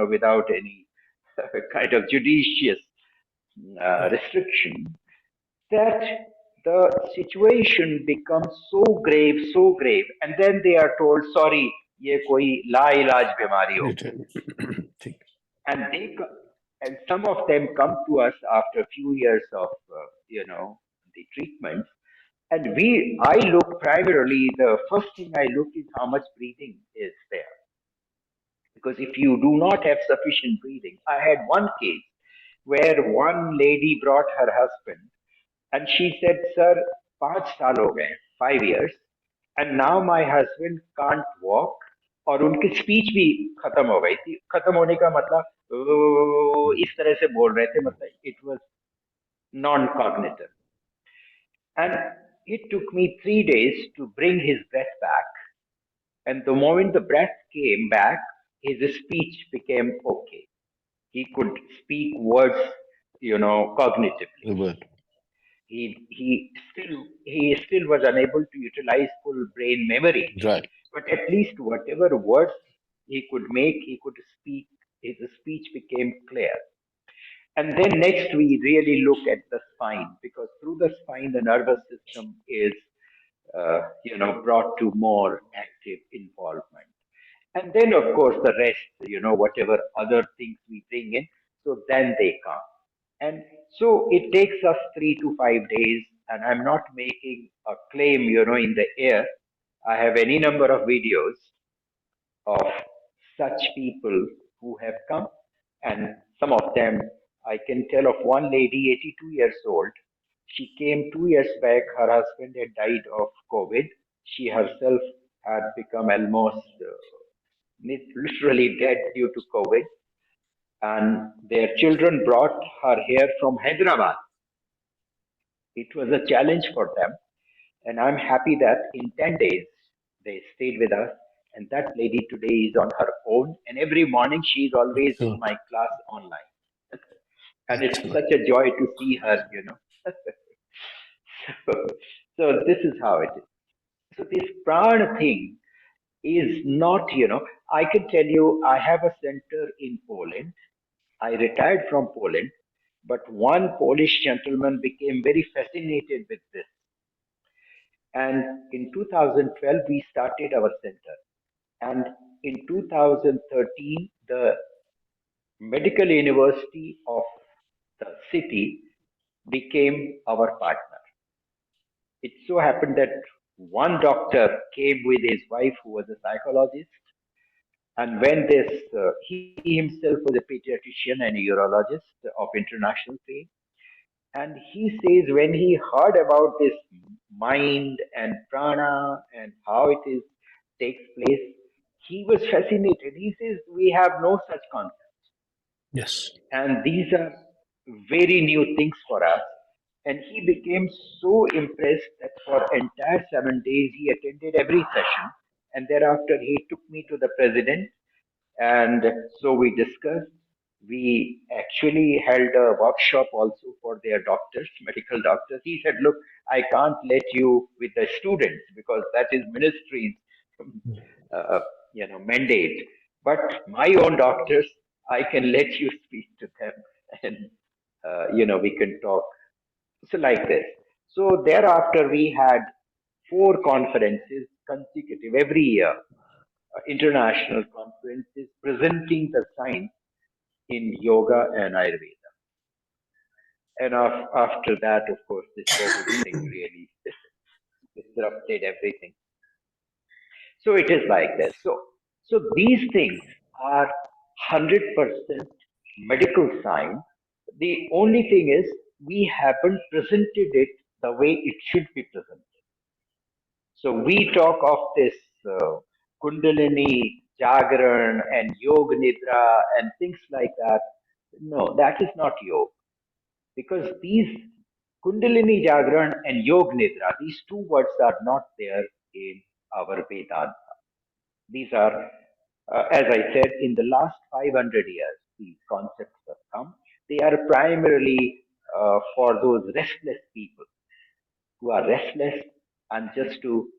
without any kind of judicious restriction, that the situation becomes so grave, and then they are told, sorry, ye koi la ilaj bimari ho gayi. And and some of them come to us after a few years of the treatments, and I look primarily, the first thing I look is how much breathing is there, because if you do not have sufficient breathing, I had one case where one lady brought her husband, and she said, sir, 5 साल हो गए, 5 years, and now my husband can't walk, और उनकी speech भी खत्म हो गई थी. खत्म होने का मतलब इस तरह से बोल रहे थे, मतलब it was non cognitive. And it took me 3 days to bring his breath back. And the moment the breath came back, his speech became okay. He could speak words, cognitively. He still was unable to utilize full brain memory. Right. But at least whatever words he could make, he could speak. His speech became clear. And then next we really look at the spine, because through the spine the nervous system is brought to more active involvement. And then of course the rest, whatever other things we bring in, so then they come. And so it takes us 3 to 5 days, and I'm not making a claim, in the air. I have any number of videos of such people who have come, and some of them, I can tell of one lady, 82 years old. She came 2 years back. Her husband had died of COVID. She herself had become almost literally dead due to COVID. And their children brought her here from Hyderabad. It was a challenge for them. And I'm happy that in 10 days, they stayed with us. And that lady today is on her own. And every morning, she's always in my class online. And it's such a joy to see her. so, so this is how it is. So this prana thing is not, I can tell you, I have a center in Poland. I retired from Poland, But one Polish gentleman became very fascinated with this. And in 2012, we started our center. And in 2013, the Medical University of the city became our partner. It so happened that one doctor came with his wife, who was a psychologist, and when he himself was a pediatrician and a urologist of international fame, and he says when he heard about this mind and prana and how it is takes place, he was fascinated. He says we have no such concept. Yes. And these are very new things for us. And he became so impressed that for entire 7 days he attended every session. And thereafter he took me to the president, and so we discussed. We actually held a workshop also for their doctors, medical doctors. He said, "Look, I can't let you with the students because that is ministry's, uh, mandate. But my own doctors, I can let you speak to them, and we can talk." So like this. So thereafter, we had four conferences consecutive every year, international conferences presenting the science in yoga and Ayurveda. And after that, of course, this COVID thing really disrupted everything. So it is like this. So these things are 100% medical science. The only thing is we haven't presented it the way it should be presented. So we talk of this Kundalini, Jagran, and Yoga Nidra and things like that. No, that is not yoga, because these Kundalini, Jagran, and Yoga Nidra, these two words are not there in our Vedanta. These are, as I said, in the last 500 years, these concepts have come. They are primarily for those restless people who are restless, and just to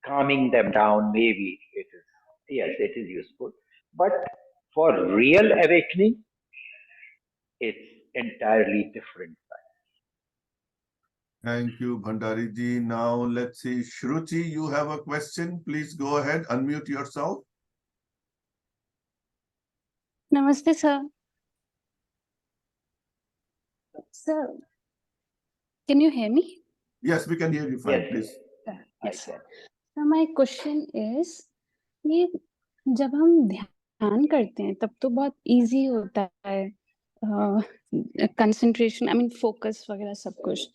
calming them down, maybe it is, yes, it is useful. But for real awakening, it's entirely different. Thank you, Bhandari ji. Now let's see, Shruti, you have a question. Please go ahead, unmute yourself. Namaste, sir. Sir, can you hear me? Yes, we can hear you fine, Yes, please. Yes, sir. So my question is, ये जब हम ध्यान करते हैं तब तो बहुत easy होता है, कंसंट्रेशन, आई मीन फोकस वगैरह सब कुछ,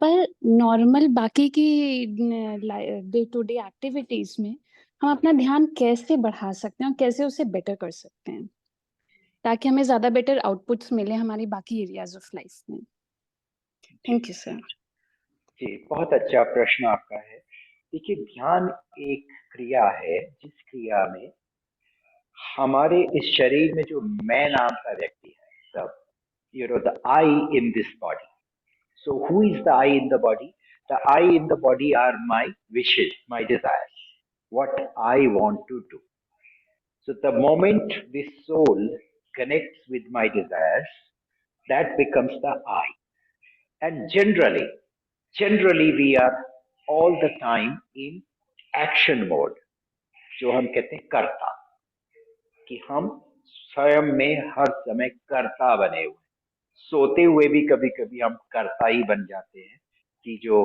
पर नॉर्मल बाकी की डे टू डे एक्टिविटीज में हम अपना ध्यान कैसे बढ़ा सकते हैं और कैसे उसे बेटर कर सकते हैं ताकि हमें ज्यादा बेटर आउटपुट्स मिले हमारी बाकी एरियाज ऑफ लाइफ में? Thank you sir. जी, बहुत अच्छा प्रश्न आपका है। देखिए, ध्यान एक क्रिया है जिस क्रिया में हमारे इस शरीर में जो मैं नाम का व्यक्ति है, सब the I in this body. So who is the I in the body? The I in the body are my wishes, my desires, what I want to do. So the moment this soul connects with my desires, that becomes the I. And generally we are all the time in action mode, जो हम कहते हैं कर्ता, कि हम स्वयं में हर समय कर्ता बने हुए, सोते हुए भी कभी कभी हम कर्ता ही बन जाते हैं, कि जो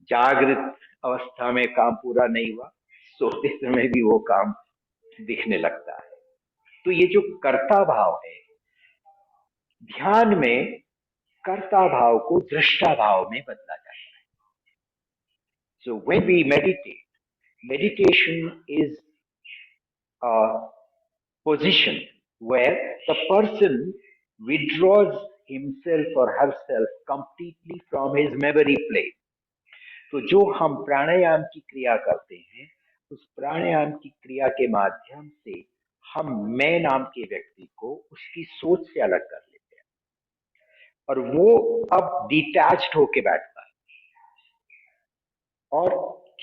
जागृत अवस्था में काम पूरा नहीं हुआ, सोते समय भी वो काम दिखने लगता है. तो ये जो कर्ता भाव है, ध्यान में कर्ता भाव को दृष्टा भाव में बदला जाता है. So when we meditate, meditation is a position where the person withdraws himself or herself completely from his memory plane. तो जो हम प्राणायाम की क्रिया करते हैं, उस प्राणायाम की क्रिया के माध्यम से हम मैं नाम के व्यक्ति को उसकी सोच से अलग कर लेते हैं, और वो अब डिटैच्ड होके बैठता है. और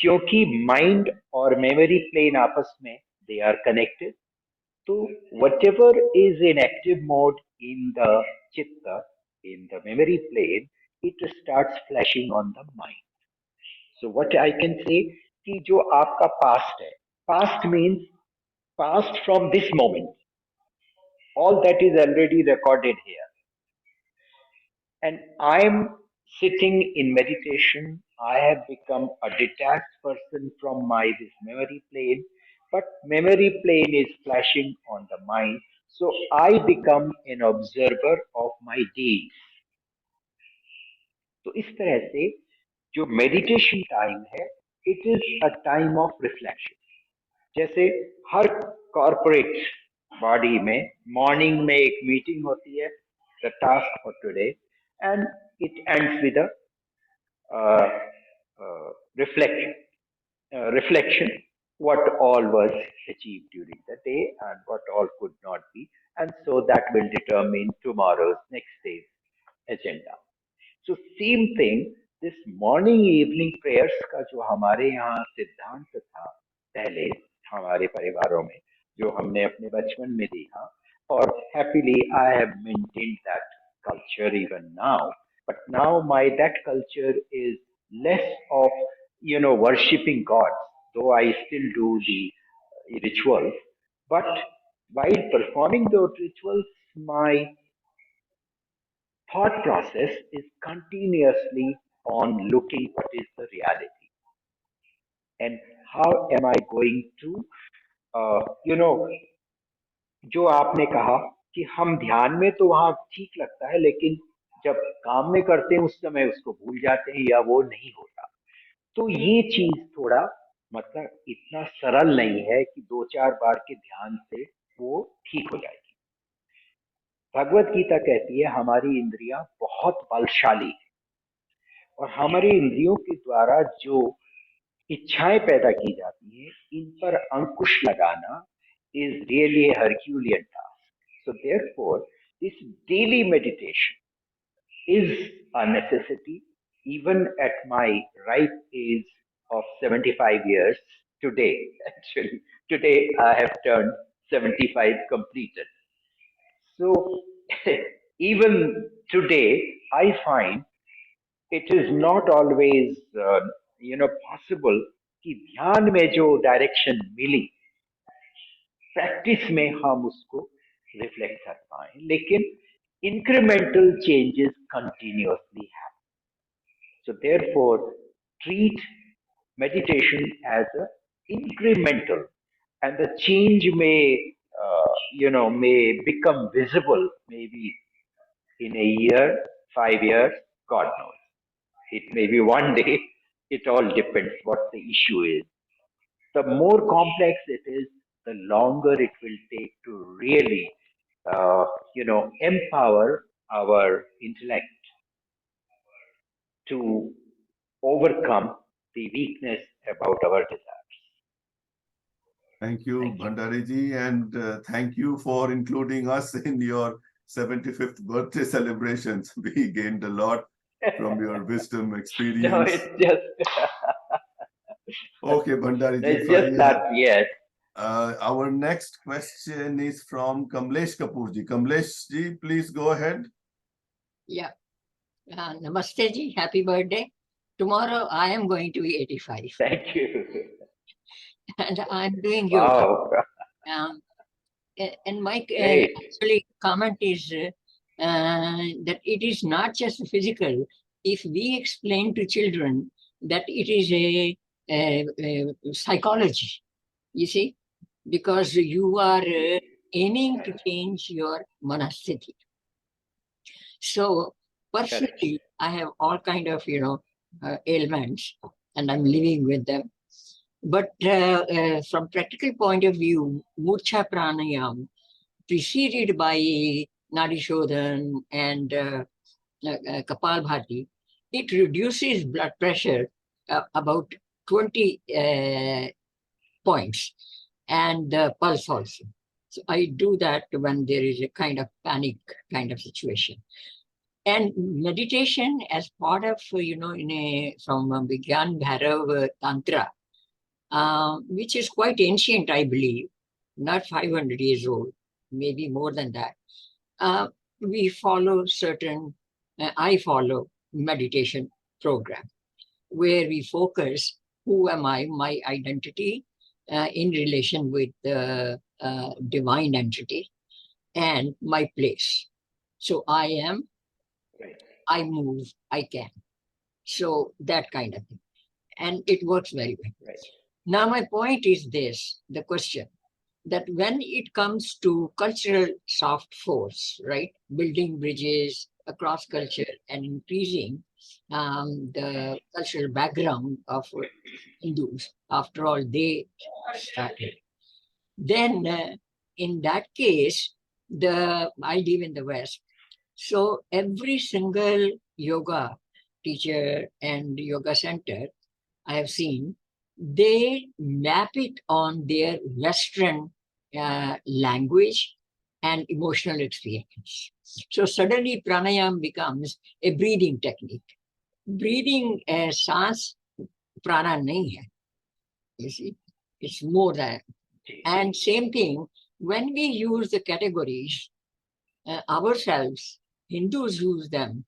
क्योंकि माइंड और मेमोरी प्लेन आपस में दे आर कनेक्टेड, तो whatever is in active mode in the chitta in the memory plane, it starts flashing on the mind. So what I can say कि जो आपका past है, past means past from this moment, all that is already recorded here. And I'm sitting in meditation. I have become a detached person from my this memory plane, but memory plane is flashing on the mind. So I become an observer of my deeds. तो इस तरह से जो meditation time है, it is a time of reflection. जैसे हर corporate body में morning में एक मीटिंग होती है, the task for today, and it ends with reflection, reflection, what all was achieved during the day and what all could not be, and so that will determine tomorrow's next day's agenda. So same thing, this morning evening prayers का जो हमारे यहाँ सिद्धांत था पहले हमारे परिवारों में, जो हमने अपने बचपन में देखा, और happily I have maintained that culture even now. But now that culture is less of worshipping gods, though I still do the rituals. But while performing those rituals, my thought process is continuously on looking what is the reality and how am I going to, जो आपने कहा कि हम ध्यान में तो वहां ठीक लगता है, लेकिन जब काम में करते हैं उस समय उसको भूल जाते हैं या वो नहीं होता. तो ये चीज थोड़ा मतलब इतना सरल नहीं है कि 2-4 बार के ध्यान से वो ठीक हो जाएगी. भगवत गीता कहती है हमारी इंद्रियां बहुत बलशाली है और हमारी इंद्रियों के द्वारा जो इच्छाएं पैदा की जाती हैं, इन पर अंकुश लगाना is really a Herculean task. So therefore, this daily meditation is a necessity even at my ripe age of 75 years today. Actually, today I have turned 75 completed. So even today, I find it is not always possible कि ध्यान में जो direction मिली practice में हम उसको reflect कर पाए, लेकिन incremental changes continuously happen. So therefore, treat meditation as a incremental, and the change may become visible maybe in a year, 5 years, God knows. It may be one day. It all depends what the issue is. The more complex it is, the longer it will take to really, empower our intellect to overcome the weakness about our desires. Thank you, Bhandari ji, and thank you for including us in your 75th birthday celebrations. We gained a lot from your wisdom, experience. No, it's just. Okay, Bhandari ji. It's just that, yes. Our next question is from Kamlesh Kapoor ji. Kamlesh ji, please go ahead. Yeah. Namaste ji. Happy birthday. Tomorrow I am going to be 85. Thank you. And I'm doing yoga. Wow. And my Great. actually comment is that it is not just physical. If we explain to children that it is a psychology, you see, because you are aiming to change your manasthiti. So personally, I have all kind of ailments, and I'm living with them. But from practical point of view, Murcha Pranayam, preceded by Nadi Shodhan and Kapalbhati, it reduces blood pressure about 20 points, and pulse also. So I do that when there is a kind of panic kind of situation. And meditation as part of, from Vigyan Bhairav Tantra, which is quite ancient, I believe, not 500 years old, maybe more than that. We follow certain I follow meditation program where we focus who am I, my identity in relation with the divine entity and my place. So I am, I move, I can. So that kind of thing. And it works very well. Right. Now, my point is this, the question, that when it comes to cultural soft force, right, building bridges across culture and increasing the cultural background of Hindus, after all, they started. Then, in that case, I live in the West, so every single yoga teacher and yoga center I have seen, they map it on their Western language and emotional experience. So suddenly pranayam becomes a breathing technique. Breathing सांस prana nahi hai. You see, it's more than. And same thing, when we use the categories ourselves, Hindus use them,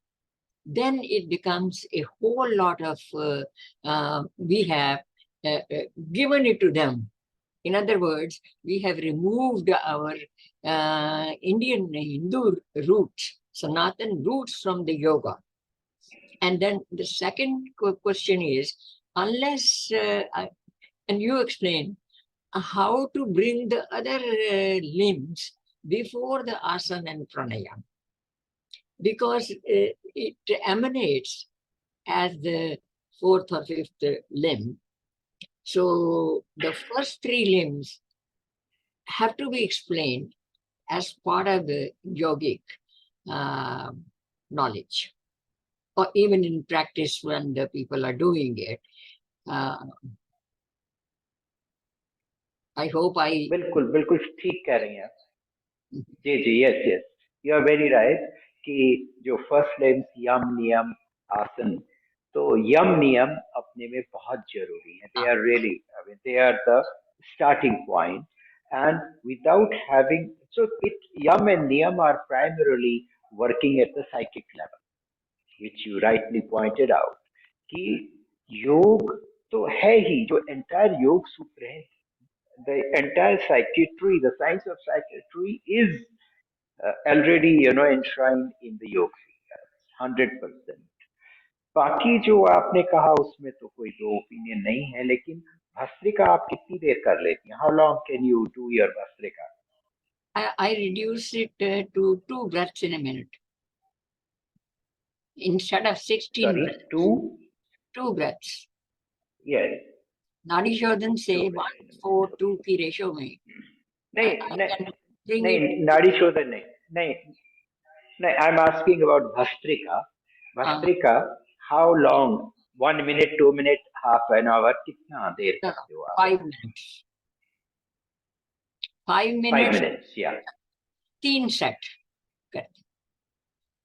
then it becomes a whole lot of, we have given it to them. In other words, we have removed our Indian Hindu roots, Sanatan roots from the yoga. And then the second question is, unless, and you explain how to bring the other limbs before the asana and pranayama, because it emanates as the fourth or fifth limb. So the first three limbs have to be explained as part of the yogic knowledge, or even in practice when the people are doing it. I hope I. बिल्कुल बिल्कुल ठीक कह रही हैं आप. जी जी, yes yes, you are very right कि जो फर्स्ट लेम्स यम नियम आसन, तो यम नियम अपने में बहुत जरूरी है. They are really, I mean they are the starting point. And without having, so yam and niyam are primarily working at the psychic level, which you rightly pointed out. कि योग तो है ही, जो entire योग सूत्र है, the entire psychiatry, the science of psychiatry is already, enshrined in the yoga sutras, 100%. बाकी जो आपने कहा उसमें तो कोई दो ओपिनियन नहीं है, लेकिन भस्त्रिका आप कितनी देर कर लेती हैं? How long can you do your bhastrika? I reduce it to 2 breaths in a minute. Instead of 16 Sorry, breaths. 2 breaths. Yes. नाड़ी शोधन से 1:4:2 की रेशो में नहीं नाड़ी शोधन नहीं, I'm asking about bhastrika. Bhastrika, how long? 1 minute, 2 minutes, half an hour, कितना देर करते हो आप? 5 minutes. 5 minutes. 5 minutes, yeah. 3 set करते.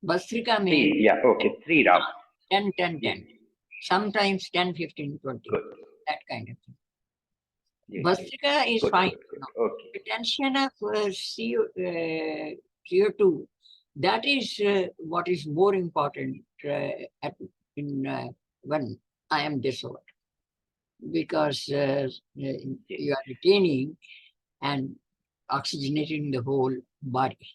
भस्त्रिका में 3, yeah, okay, 3 rounds. 10, 10, 10. Sometimes 10, 15, 20. Good. That kind of thing. Yes, Bhastrika is good, fine. good. Okay. Retention of CO2, that is what is more important when I am disordered, because you are retaining and oxygenating the whole body.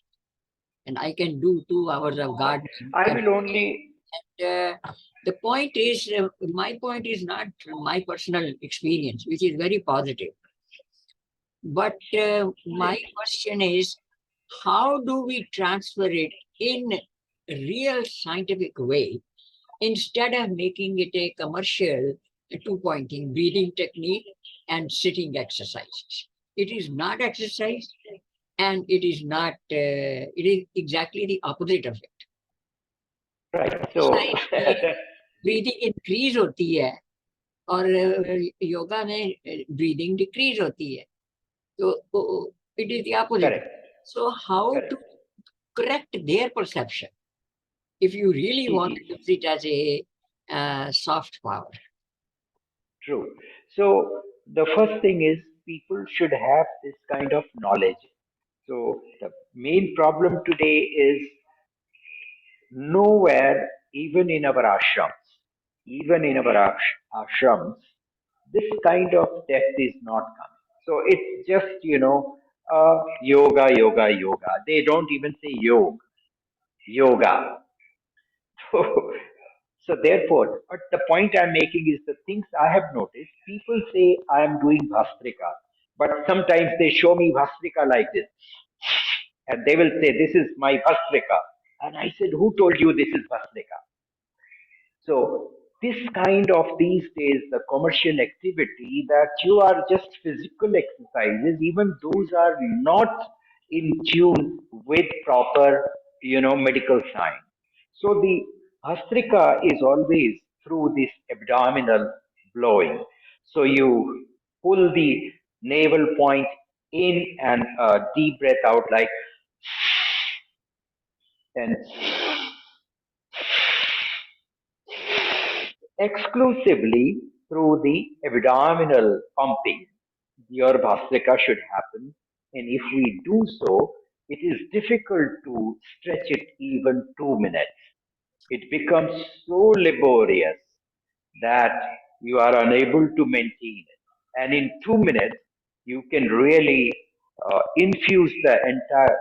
And I can do 2 hours of gardening. I will only. And, the point is, my point is not my personal experience, which is very positive. But my question is, how do we transfer it in a real scientific way instead of making it a commercial two-pointing breathing technique and sitting exercises? It is not exercise, and it is not, it is exactly the opposite of it. Right. So breathing increase होती है और योगा में breathing decrease होती है. So it is the opposite. Correct. So how to correct their perception if you really want to use it as a soft power? True. So the first thing is people should have this kind of knowledge. So the main problem today is nowhere, even in our ashrams, this kind of depth is not coming. So it's just, yoga, yoga, yoga. They don't even say yoga. So therefore, but the point I'm making is the things I have noticed, people say I am doing Bhastrika, but sometimes they show me Bhastrika like this. And they will say, this is my Bhastrika. And I said, who told you this is Bhastrika? So this kind of these days, the commercial activity that you are just physical exercises, even those are not in tune with proper, medical science. So the Hastrika is always through this abdominal blowing. So you pull the navel point in and deep breath out like, and exclusively through the abdominal pumping. Your Bhastrika should happen. And if we do so, it is difficult to stretch it even 2 minutes. It becomes so laborious that you are unable to maintain it. And in 2 minutes, you can really infuse the entire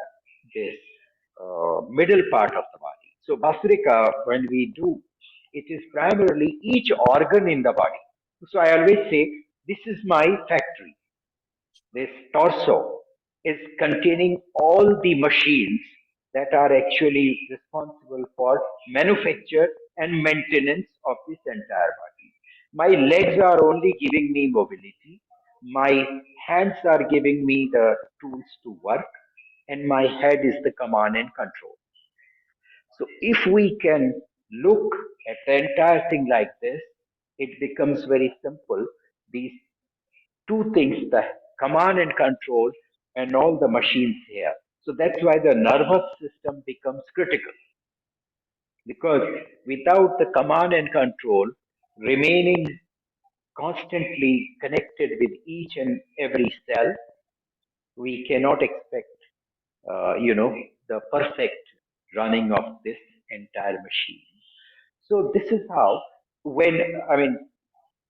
this middle part of the body. So Bhastrika, when we do, it is primarily each organ in the body. So I always say, this is my factory. This torso is containing all the machines that are actually responsible for manufacture and maintenance of this entire body. My legs are only giving me mobility. My hands are giving me the tools to work, and my head is the command and control. So if we can look at the entire thing like this, it becomes very simple. These two things, the command and control and all the machines here. So that's why the nervous system becomes critical, because without the command and control remaining constantly connected with each and every cell, we cannot expect, the perfect running of this entire machine. So this is how, when, I mean,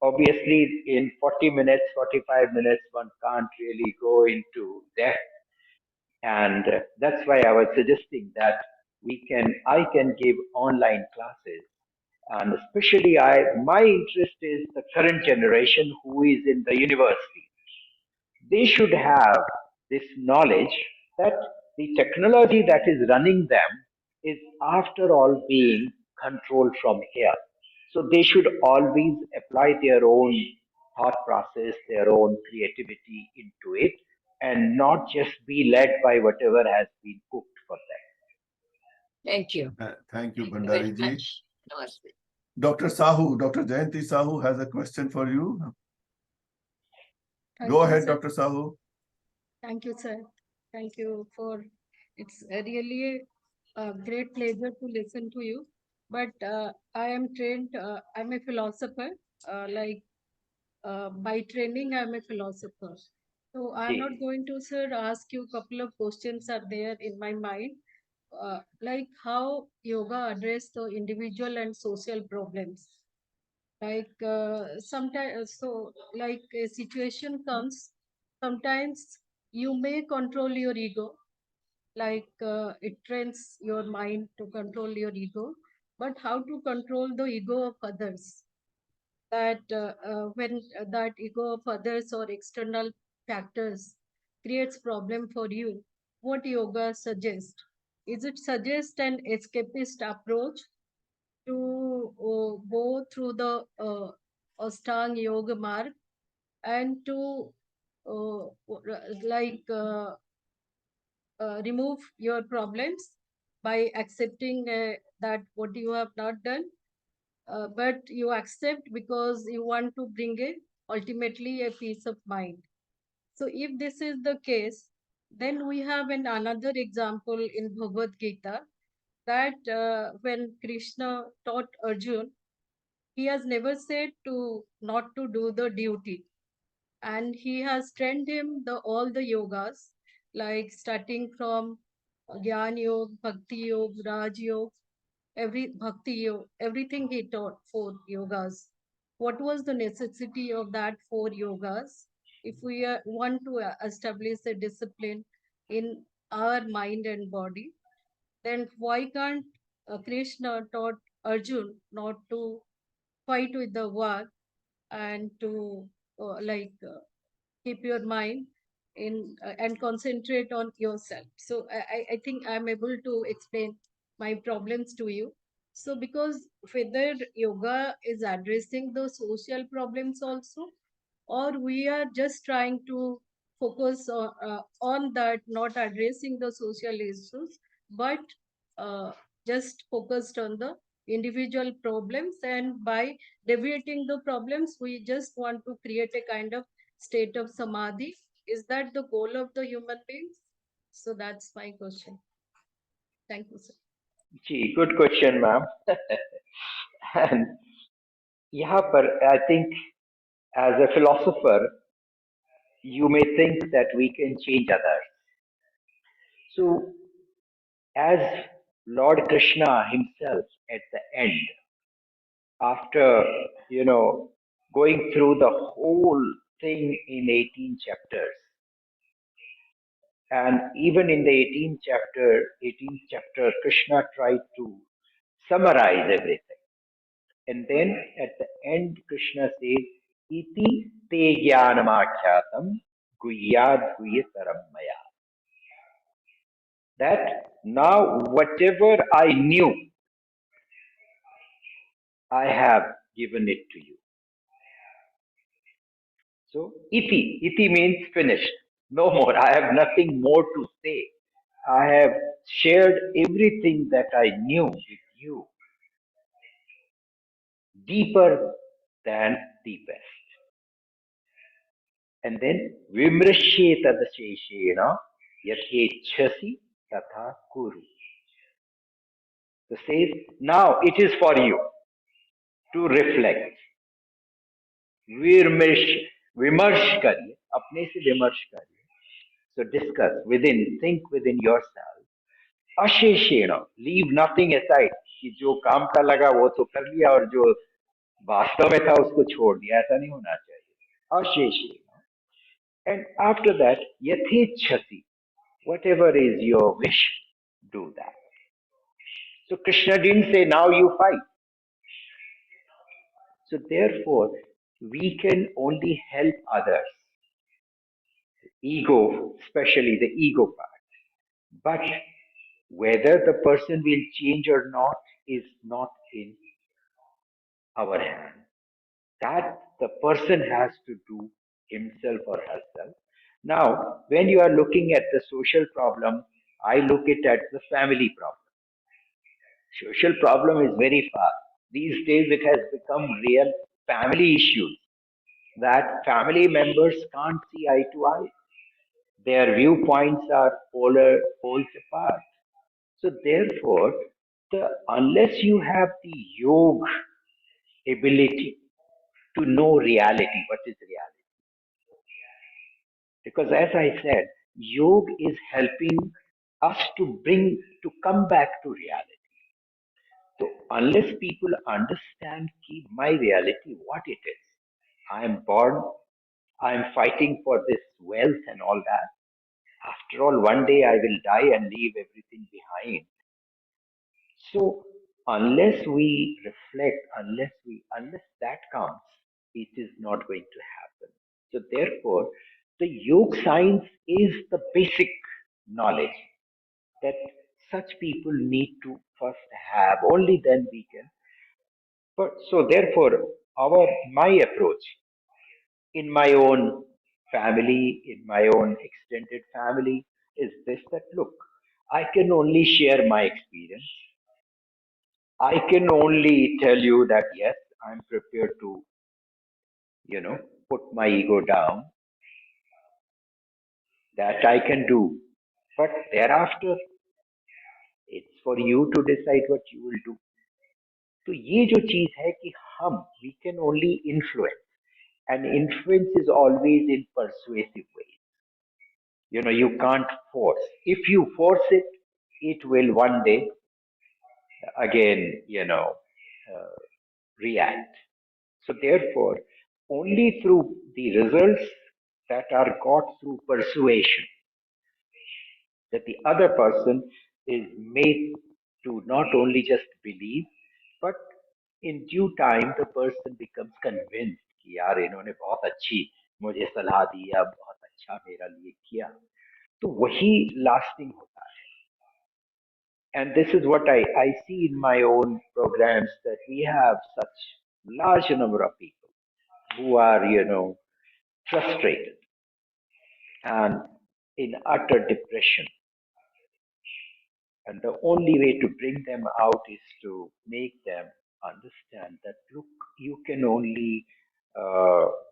obviously in 40 minutes, 45 minutes, one can't really go into depth. And that's why I was suggesting that I can give online classes. And especially my interest is the current generation who is in the university. They should have this knowledge that the technology that is running them is after all being controlled from here. So they should always apply their own thought process, their own creativity into it, and not just be led by whatever has been cooked for them. Thank you. Thank you, Thank you very Bhandari ji. much. Namaste. Dr. Sahu, Dr. Jayanti Sahu has a question for you. Thank Go you, ahead, sir. Dr. Sahu. Thank you, sir. Thank you for, it's really a great pleasure to listen to you. But I am trained, I'm a philosopher, by training, I'm a philosopher. So I'm not going to, sir, ask you a couple of questions are there in my mind, like how yoga address the individual and social problems. Like sometimes, so like a situation comes, sometimes you may control your ego, like it trains your mind to control your ego, but how to control the ego of others? That when that ego of others or external factors creates problem for you, what yoga suggests? Is it suggest an escapist approach to go through the Astang Yoga mark and to uh, like remove your problems by accepting that what you have not done, but you accept because you want to bring a ultimately a peace of mind. So if this is the case, then we have another example in Bhagavad Gita that when Krishna taught Arjun, he has never said to not to do the duty, and he has trained him the all the yogas, like starting from Gyan Yoga, Bhakti Yoga, Raj Yoga, every everything he taught 4 yogas. What was the necessity of that 4 yogas? If we want to establish a discipline in our mind and body, then why can't Krishna taught Arjun not to fight with the war and to keep your mind in and concentrate on yourself. So I think I'm able to explain my problems to you. So because whether yoga is addressing the social problems also, or we are just trying to focus on that, not addressing the social issues, but uh, just focused on the individual problems, and by deviating the problems we just want to create a kind of state of samadhi. Is that the goal of the human beings? So that's my question. Thank you, sir. Gee, good question, ma'am. And yeah, but I think as a philosopher, you may think that we can change others. So, as Lord Krishna himself at the end, after, going through the whole thing in 18 chapters, and even in the 18th chapter, Krishna tried to summarize everything. And then at the end, Krishna says, Iti te jnanamakyatam guhyad guhyataram maya. That now whatever I knew, I have given it to you. So, iti means finished. No more. I have nothing more to say. I have shared everything that I knew with you, deeper than deepest. And then, vimrishye tadasheshena yathechasi tatha kuru. So says, now it is for you to reflect. विमर्श विमर्श करिए अपने से विमर्श करिए so discuss within, think within yourself अशेषेण leave nothing aside कि जो काम का लगा वो तो कर लिया और जो वास्तव में था उसको छोड़ दिया ऐसा नहीं होना चाहिए अशेषेण and after that यथेच्छसि whatever is your wish do that. So Krishna didn't say now you fight. So therefore we can only help others, ego, especially the ego part. But whether the person will change or not is not in our hand. That the person has to do himself or herself. Now, when you are looking at the social problem, I look it at the family problem. Social problem is very far. These days it has become real family issues that family members can't see eye to eye. Their viewpoints are poles apart. So therefore, unless you have the yoga ability to know reality, what is reality? Because as I said, yoga is helping us to come back to reality. So unless people understand my reality, what it is, I am born, I am fighting for this wealth and all that. After all, one day I will die and leave everything behind. So unless we reflect, unless that comes, it is not going to happen. So therefore, the yoga science is the basic knowledge that such people need to first have. Only then we can. But so therefore, my approach in my own family, in my own extended family, is this: that look, I can only share my experience. I can only tell you that yes, I'm prepared to, put my ego down. That I can do. But thereafter, it's for you to decide what you will do. तो ये जो चीज है कि हम we can only influence, and influence is always in persuasive ways. You can't force. If you force it, it will one day again, react. So therefore, only through the results that are got through persuasion, that the other person is made to not only just believe, but in due time the person becomes convinced कि यार इन्होंने बहुत अच्छी मुझे सलाह दी या बहुत अच्छा मेरा लिए किया, तो वही लास्टिंग होता है. And this is what I see in my own programs, that we have such large number of people who are, frustrated and in utter depression. And the only way to bring them out is to make them understand that, look, you can only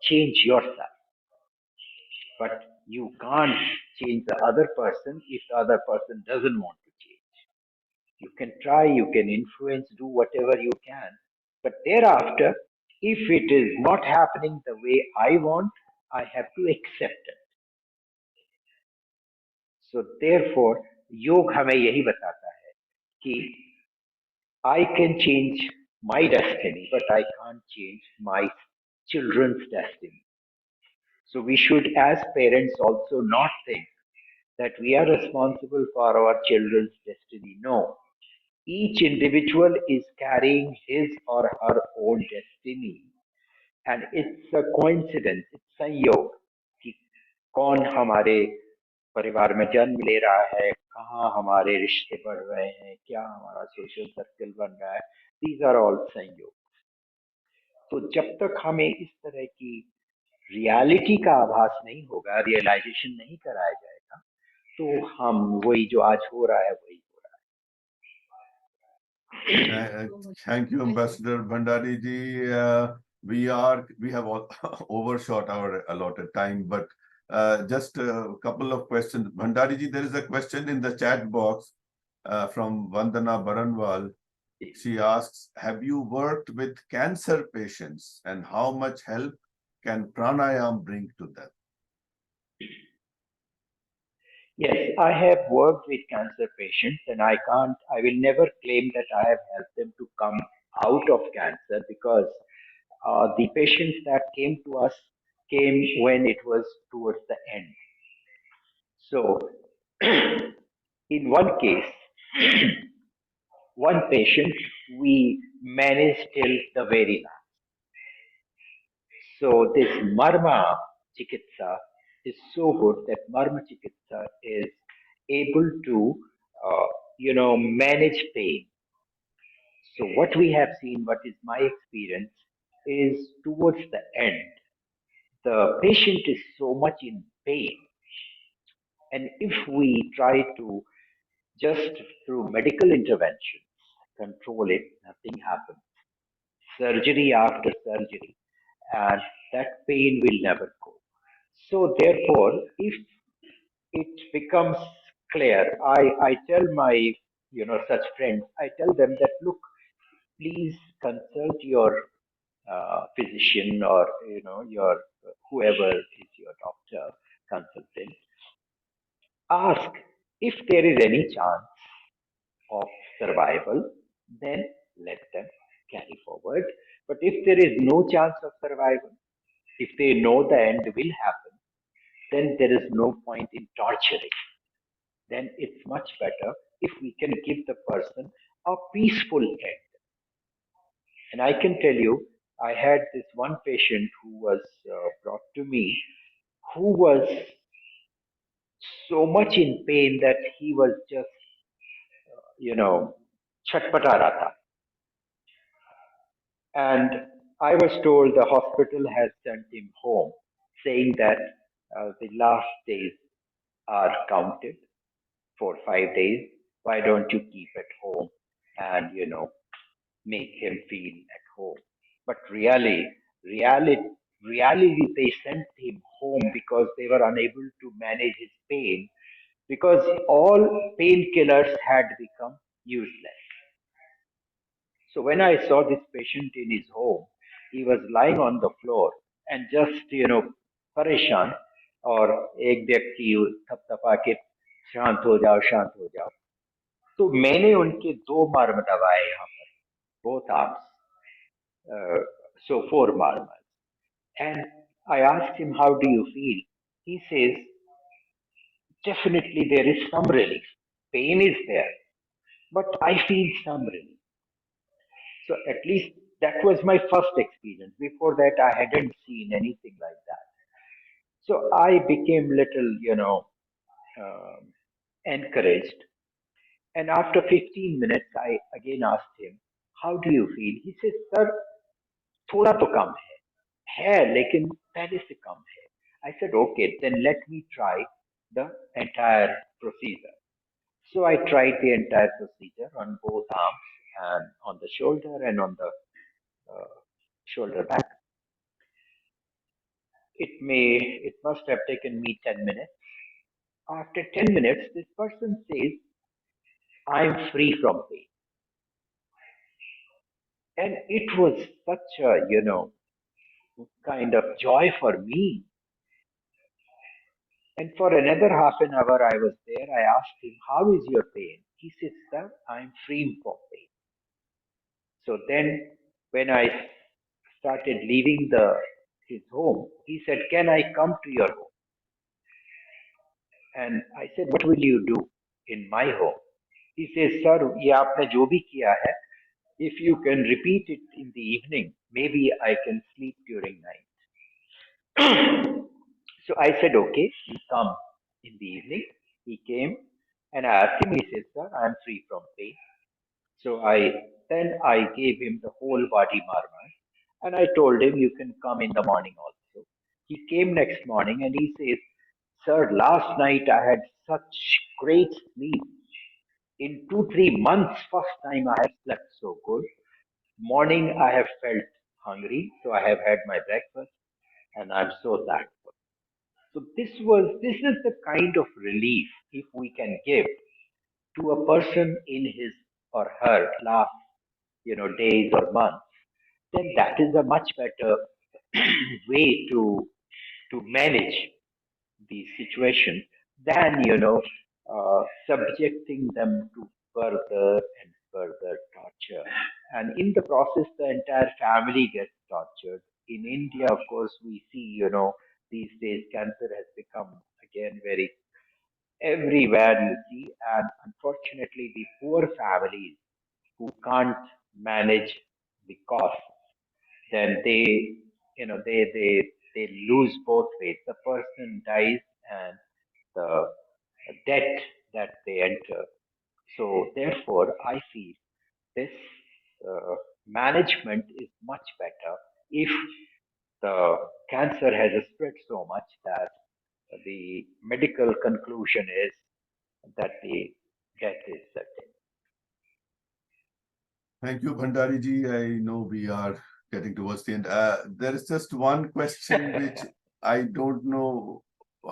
change yourself, but you can't change the other person if the other person doesn't want to change. You can try, you can influence, do whatever you can. But thereafter, if it is not happening the way I want, I have to accept it. So therefore, योग हमें यही बताता है कि I can change my destiny, but I can't change my children's destiny. So we should, as parents, also not think that we are responsible for our children's destiny. No. Each individual is carrying his or her own destiny. And it's a coincidence, it's संयोग कि कौन हमारे परिवार में जन्म ले रहा है, कहाँ हमारे रिश्ते बढ़ रहे हैं, क्या हमारा सोशल सर्कल बन रहा है. These are all संयोग. तो जब तक हमें इस तरह की रियलिटी का आभास नहीं होगा, रियलाइजेशन नहीं कराया जाएगा, तो हम वही जो आज हो रहा है वही हो रहा है. Thank you, Ambassador Bhandari ji. We have overshot our allotted time, but just a couple of questions. Bhandari ji, there is a question in the chat box from Vandana Baranwal. She asks, have you worked with cancer patients and how much help can pranayam bring to them? Yes, I have worked with cancer patients, and I will never claim that I have helped them to come out of cancer, because the patients that came to us came when it was towards the end. So, in one case, one patient, we managed till the very last. So this marma chikitsa is so good that marma chikitsa is able to, manage pain. So what we have seen, what is my experience, is towards the end, the patient is so much in pain. And if we try to just through medical intervention control it, nothing happens. Surgery after surgery, and that pain will never go. So therefore, if it becomes clear, I tell my such friends, I tell them that, look, please consult your physician, or your whoever is your doctor, consultant. Ask if there is any chance of survival, then let them carry forward. But if there is no chance of survival, if they know the end will happen, then there is no point in torturing. Then it's much better if we can give the person a peaceful end. And I can tell you, I had this one patient who was brought to me, who was so much in pain that he was just, chatpata raha tha. And I was told the hospital has sent him home, saying that the last days are counted for 5 days. Why don't you keep at home and, make him feel at home? But reality, they sent him home because they were unable to manage his pain, because all painkillers had become useless. So when I saw this patient in his home, he was lying on the floor and just, परेशान, और एक व्यक्ति थपथपा के शांत हो जाओ, शांत हो जाओ. तो मैंने उनके 2 मर्म दबाए यहाँ पर, both arms, so 4 murmurs. And I asked him, how do you feel? He says, definitely there is some relief. Pain is there, but I feel some relief. So at least that was my first experience. Before that, I hadn't seen anything like that. So I became little, encouraged. And after 15 minutes, I again asked him, how do you feel? He said, sir, थोड़ा तो कम है लेकिन पहले से कम है. I said, okay, then let me try the entire procedure. So I tried the entire procedure on both arms and on the shoulder and on the shoulder back. It must have taken me 10 minutes. After 10 minutes, this person says, I'm free from pain. And it was such a, kind of joy for me. And for another half an hour I was there, I asked him, how is your pain? He said, sir, I'm free from pain. So then when I started leaving his home, he said, can I come to your home? And I said, what will you do in my home? He says, sir, ye aapne jo bhi kiya hai, if you can repeat it in the evening, maybe I can sleep during night. So I said, okay, you come in the evening. He came and I asked him, he said, sir, I am free from pain. So I gave him the whole body marmar and I told him, you can come in the morning also. He came next morning and he says, sir, last night I had such great sleep. In 2, 3 months, first time I have slept so good. Morning I have felt hungry, so I have had my breakfast and I'm so thankful. So this is the kind of relief if we can give to a person in his or her last, days or months, then that is a much better way to manage the situation than subjecting them to further and further torture. And in the process, the entire family gets tortured. In India, of course, we see, these days cancer has become again very everywhere you see, and unfortunately, the poor families who can't manage the cost, then they lose both ways. The person dies and the debt that they enter. So therefore, I feel this management is much better if the cancer has spread so much that the medical conclusion is that the death is certain. Thank you, Bhandari ji. I know we are getting towards the end. There is just one question which I don't know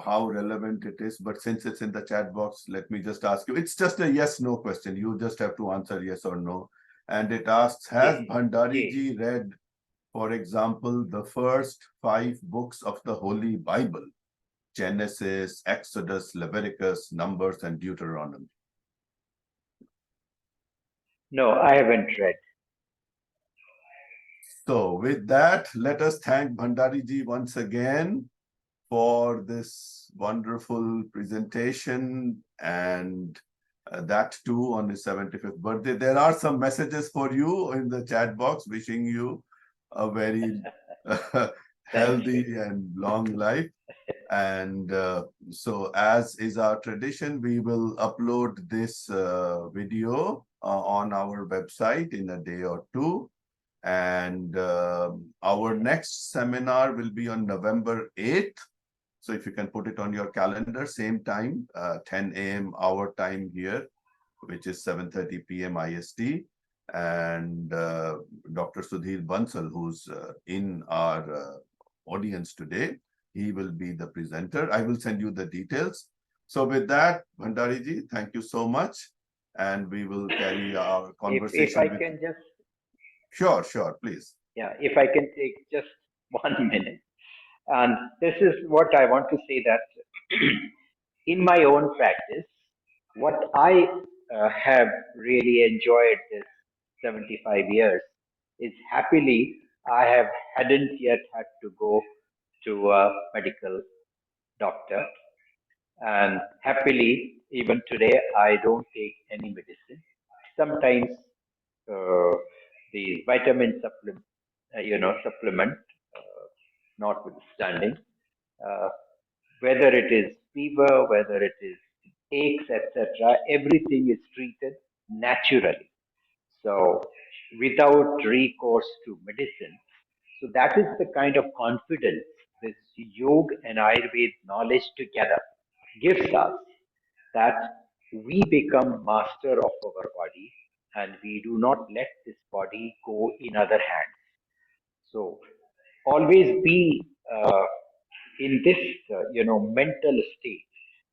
how relevant it is, but since it's in the chat box, let me just ask you. It's just a yes/no question. You just have to answer yes or no. And it asks, has Bhandari ji read, for example, the first 5 books of the Holy Bible? Genesis, Exodus, Leviticus, Numbers, and Deuteronomy. No, I haven't read. So with that, let us thank Bhandari ji once again for this wonderful presentation, and that too on his 75th birthday. There are some messages for you in the chat box wishing you a very healthy and long life. And so as is our tradition, we will upload this video on our website in a day or two. And our next seminar will be on November 8th. So if you can put it on your calendar, same time, 10 a.m. our time here, which is 7:30 p.m. IST. And Dr. Sudhir Bansal, who's in our audience today, he will be the presenter. I will send you the details. So with that, Bhandari ji, thank you so much. And we will carry our conversation. If I can just... Sure, please. Yeah, if I can take just 1 minute. And this is what I want to say, that in my own practice, what I have really enjoyed this 75 years is happily I hadn't yet had to go to a medical doctor, and happily even today I don't take any medicine. Sometimes the vitamin supplement, notwithstanding, uh, whether it is fever, whether it is aches, etc., everything is treated naturally. So without recourse to medicine. So that is the kind of confidence this yoga and Ayurveda knowledge together gives us, that we become master of our body and we do not let this body go in other hands. So always be in this, mental state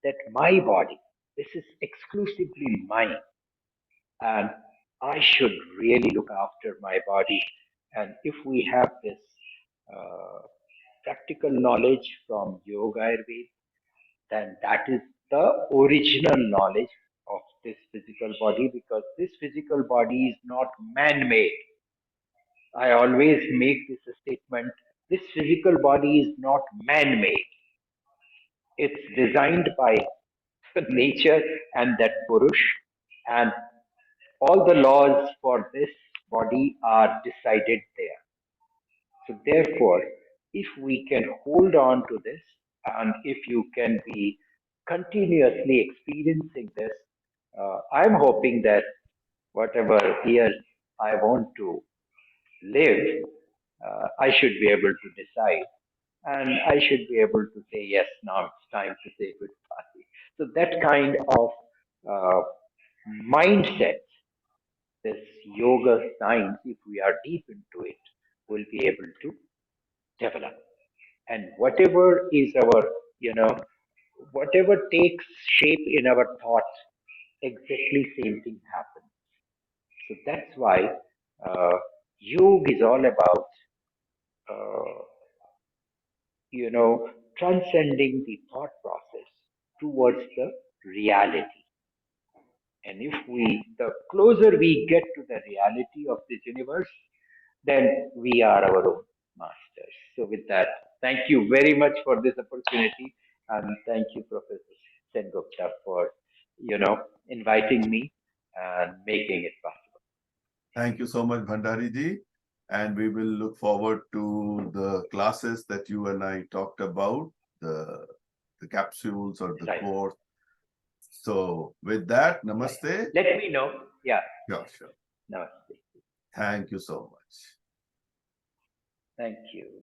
that my body, this is exclusively mine, and I should really look after my body. And if we have this uh, practical knowledge from Yoga Ayurveda, then that is the original knowledge of this physical body, because this physical body is not man made. I always make this statement: this physical body is not man made, it's designed by nature and that Purush, and all the laws for this body are decided there. So, therefore, if we can hold on to this, and if you can be continuously experiencing this, I'm hoping that whatever years I want to live, I should be able to decide, and I should be able to say, yes, now it's time to say goodbye. So, that kind of uh, mindset, this yoga science, if we are deep into it, will be able to develop. And whatever is our, whatever takes shape in our thoughts, exactly same thing happens. So that's why yoga is all about, uh, transcending the thought process towards the reality. And if the closer we get to the reality of this universe, then we are our own masters. So with that, thank you very much for this opportunity, and thank you, Professor Sengupta, for inviting me and making it possible. Thank you so much, Bhandari ji. And we will look forward to the classes that you and I talked about, the capsules or the Right. course. So with that, namaste. Let me know. Yeah. Sure. Namaste. Thank you so much. Thank you.